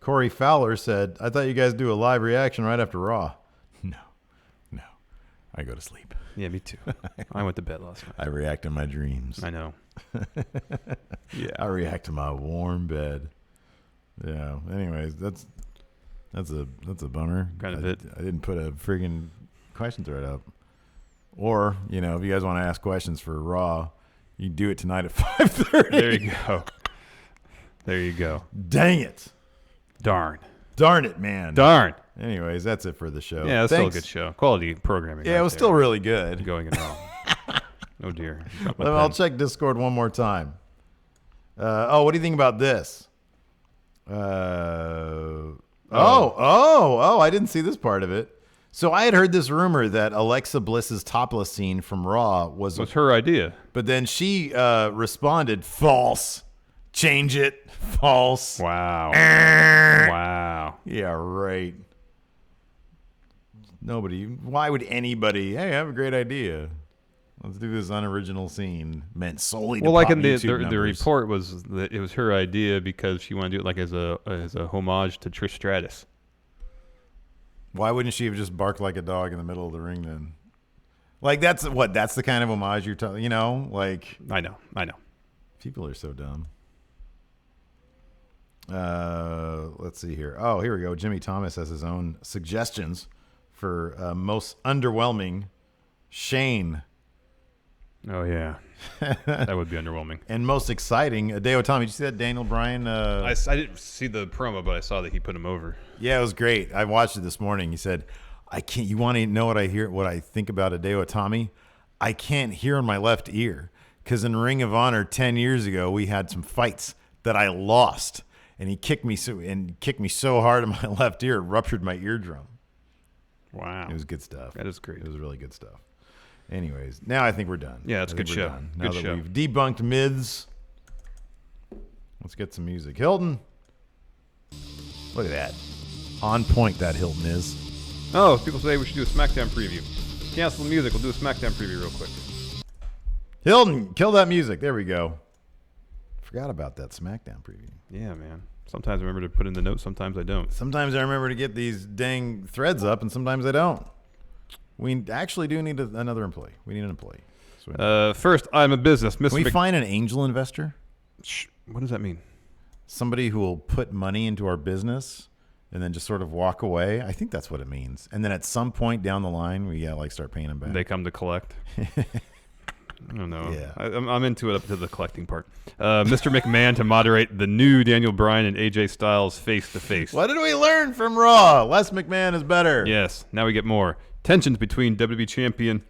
Speaker 4: Corey Fowler said, I thought you guys do a live reaction right after Raw. No. I go to sleep.
Speaker 5: Yeah, me too. I went to bed last night.
Speaker 4: I react in my dreams.
Speaker 5: I know.
Speaker 4: Yeah. I react to my warm bed. Yeah. Anyways, that's a bummer.
Speaker 5: Kind of it.
Speaker 4: I didn't put a friggin' question thread up. Or, if you guys want to ask questions for Raw, you can do it tonight at 5:30.
Speaker 5: There you go.
Speaker 4: Dang it.
Speaker 5: Darn
Speaker 4: it, man.
Speaker 5: Darn.
Speaker 4: Anyways, that's it for the show.
Speaker 5: Yeah, it's still a good show. Quality programming.
Speaker 4: Yeah, it was still really good.
Speaker 5: Going in wrong. Oh, dear.
Speaker 4: I'll check Discord one more time. What do you think about this? I didn't see this part of it. So I had heard this rumor that Alexa Bliss's topless scene from Raw was
Speaker 5: her idea.
Speaker 4: But then she responded, false. Change it. False.
Speaker 5: Wow. Wow.
Speaker 4: Yeah, right. Why would anybody, hey, I have a great idea. Let's do this unoriginal scene meant solely to
Speaker 5: well, like
Speaker 4: pop
Speaker 5: in
Speaker 4: YouTube
Speaker 5: the report was that it was her idea because she wanted to do it like as a homage to Trish Stratus.
Speaker 4: Why wouldn't she have just barked like a dog in the middle of the ring then? Like that's the kind of homage you're talking, like
Speaker 5: I know.
Speaker 4: People are so dumb. Let's see here. Oh, here we go. Jimmy Thomas has his own suggestions for most underwhelming Shane.
Speaker 5: Oh, yeah. That would be underwhelming.
Speaker 4: And most exciting, Hideo Itami. Did you see that Daniel Bryan?
Speaker 5: I didn't see the promo, but I saw that he put him over.
Speaker 4: Yeah, it was great. I watched it this morning. He said, I can't, you want to know what I think about Hideo Itami? I can't hear in my left ear. Because in Ring of Honor 10 years ago, we had some fights that I lost. And he kicked me so hard in my left ear, it ruptured my eardrum.
Speaker 5: Wow.
Speaker 4: It was good stuff.
Speaker 5: That is great.
Speaker 4: It was really good stuff. Anyways, now I think we're done.
Speaker 5: Yeah, it's a good show.
Speaker 4: Now that we've debunked myths, let's get some music. Hilton, look at that. On point that Hilton is.
Speaker 5: Oh, people say we should do a Smackdown preview. Cancel the music. We'll do a Smackdown preview real quick.
Speaker 4: Hilton, kill that music. There we go. Forgot about that Smackdown preview.
Speaker 5: Yeah, man. Sometimes I remember to put in the notes. Sometimes I don't.
Speaker 4: Sometimes I remember to get these dang threads up, and sometimes I don't. We actually do need another employee. We need an employee.
Speaker 5: First, I'm a business.
Speaker 4: Can we find an angel investor?
Speaker 5: What does that mean?
Speaker 4: Somebody who will put money into our business and then just sort of walk away. I think that's what it means. And then at some point down the line, we gotta start paying them back.
Speaker 5: They come to collect. I don't know.
Speaker 4: Yeah.
Speaker 5: I'm into it up to the collecting part. Mr. McMahon to moderate the new Daniel Bryan and AJ Styles face-to-face.
Speaker 4: What did we learn from Raw? Less McMahon is better.
Speaker 5: Yes. Now we get more. Tensions between WWE Champion,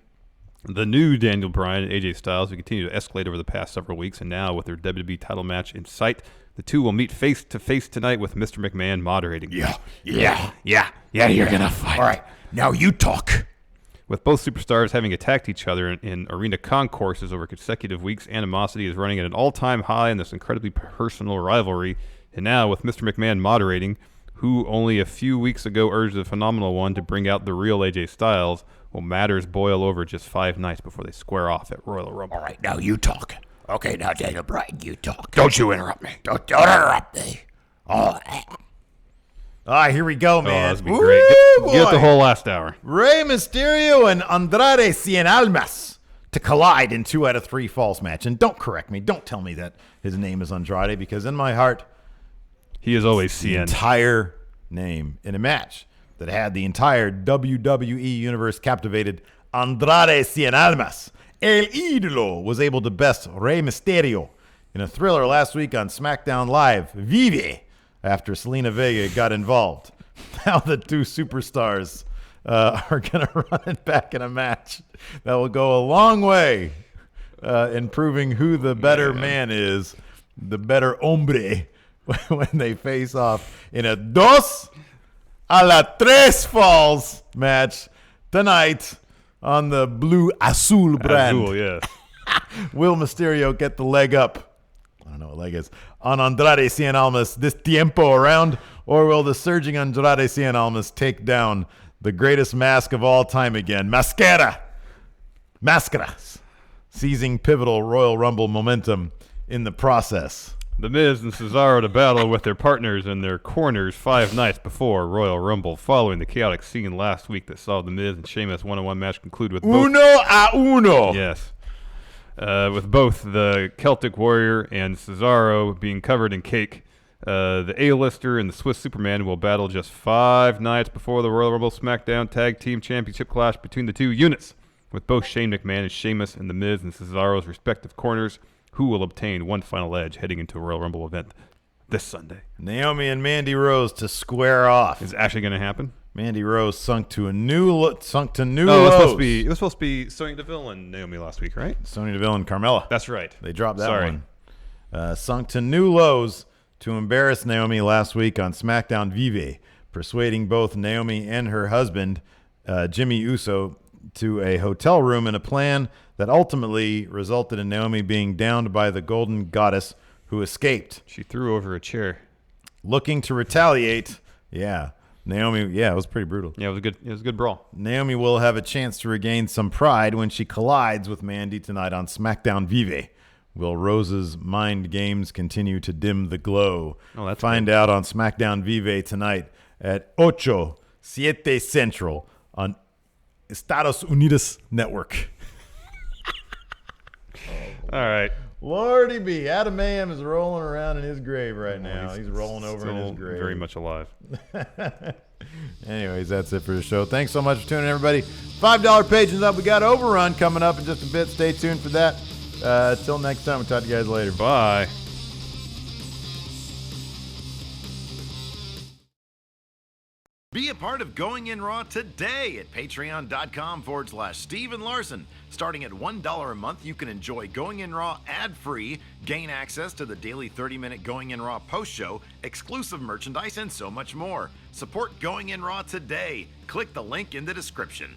Speaker 5: the new Daniel Bryan and AJ Styles, we continue to escalate over the past several weeks, and now with their WWE title match in sight, the two will meet face-to-face tonight with Mr. McMahon moderating.
Speaker 6: Yeah, you're gonna fight. All right, now you talk.
Speaker 5: With both superstars having attacked each other in arena concourses over consecutive weeks, animosity is running at an all-time high in this incredibly personal rivalry. And now, with Mr. McMahon moderating, who only a few weeks ago urged the Phenomenal One to bring out the real AJ Styles, will matters boil over just 5 nights before they square off at Royal Rumble.
Speaker 6: All right, now you talk. Okay, now Daniel Bryan, you talk. Don't you interrupt me. Don't interrupt me. Oh,
Speaker 4: here we go, man.
Speaker 5: That's be great. Get the whole last hour.
Speaker 4: Rey Mysterio and Andrade Cien Almas to collide in 2 out of 3 falls match. And don't correct me. Don't tell me that his name is Andrade, because in my heart,
Speaker 5: he is always
Speaker 4: the
Speaker 5: Cien.
Speaker 4: Entire name in a match that had the entire WWE universe captivated. Andrade Cien Almas, El Ídolo, was able to best Rey Mysterio in a thriller last week on SmackDown Live, Vive, after Selena Vega got involved. Now the two superstars are going to run it back in a match that will go a long way in proving who the better man is, the better hombre, when they face off in a 2 a la 3 falls match tonight on the Blue Azul brand.
Speaker 5: Azul, yeah.
Speaker 4: Will Mysterio get the leg up? I don't know what leg is. On Andrade Cien Almas this tiempo around, or will the surging Andrade Cien Almas take down the greatest mask of all time again. Mascara, seizing pivotal Royal Rumble momentum in the process.
Speaker 5: The Miz and Cesaro to battle with their partners in their corners 5 nights before Royal Rumble, following the chaotic scene last week that saw the Miz and Sheamus one-on-one match conclude with
Speaker 4: Uno a uno.
Speaker 5: Yes. With both the Celtic Warrior and Cesaro being covered in cake. The A-lister and the Swiss Superman will battle just 5 nights before the Royal Rumble SmackDown Tag Team Championship clash between the two units, with both Shane McMahon and Sheamus in the Miz and Cesaro's respective corners, who will obtain one final edge heading into a Royal Rumble event this Sunday.
Speaker 4: Naomi and Mandy Rose to square off.
Speaker 5: Is it actually going to happen?
Speaker 4: Mandy Rose sunk to new lows.
Speaker 5: It was supposed to be Sonya Deville and Naomi last week, right?
Speaker 4: Sonya Deville and Carmella.
Speaker 5: That's right.
Speaker 4: They dropped that one. Sunk to new lows to embarrass Naomi last week on SmackDown Vive, persuading both Naomi and her husband, Jimmy Uso, to a hotel room in a plan that ultimately resulted in Naomi being downed by the Golden Goddess, who escaped.
Speaker 5: She threw over a chair.
Speaker 4: Looking to retaliate, Naomi, it was pretty brutal.
Speaker 5: Yeah, it was a good brawl.
Speaker 4: Naomi will have a chance to regain some pride when she collides with Mandy tonight on SmackDown Vive. Will Rose's mind games continue to dim the glow? Find out on SmackDown Vive tonight at 7 Central on Estados Unidos Network.
Speaker 5: All right.
Speaker 4: Lordy B. Adam Mayhem is rolling around in his grave right now. He's rolling over in his grave.
Speaker 5: Very much alive.
Speaker 4: Anyways, that's it for the show. Thanks so much for tuning in, everybody. $5 pages up. We got Overrun coming up in just a bit. Stay tuned for that. Till next time, we'll talk to you guys later.
Speaker 5: Bye.
Speaker 4: Be a part of Going In Raw today at patreon.com/Steven Larson. Starting at $1 a month, you can enjoy Going In Raw ad-free, gain access to the daily 30-minute Going In Raw post show, exclusive merchandise, and so much more. Support Going In Raw today. Click the link in the description.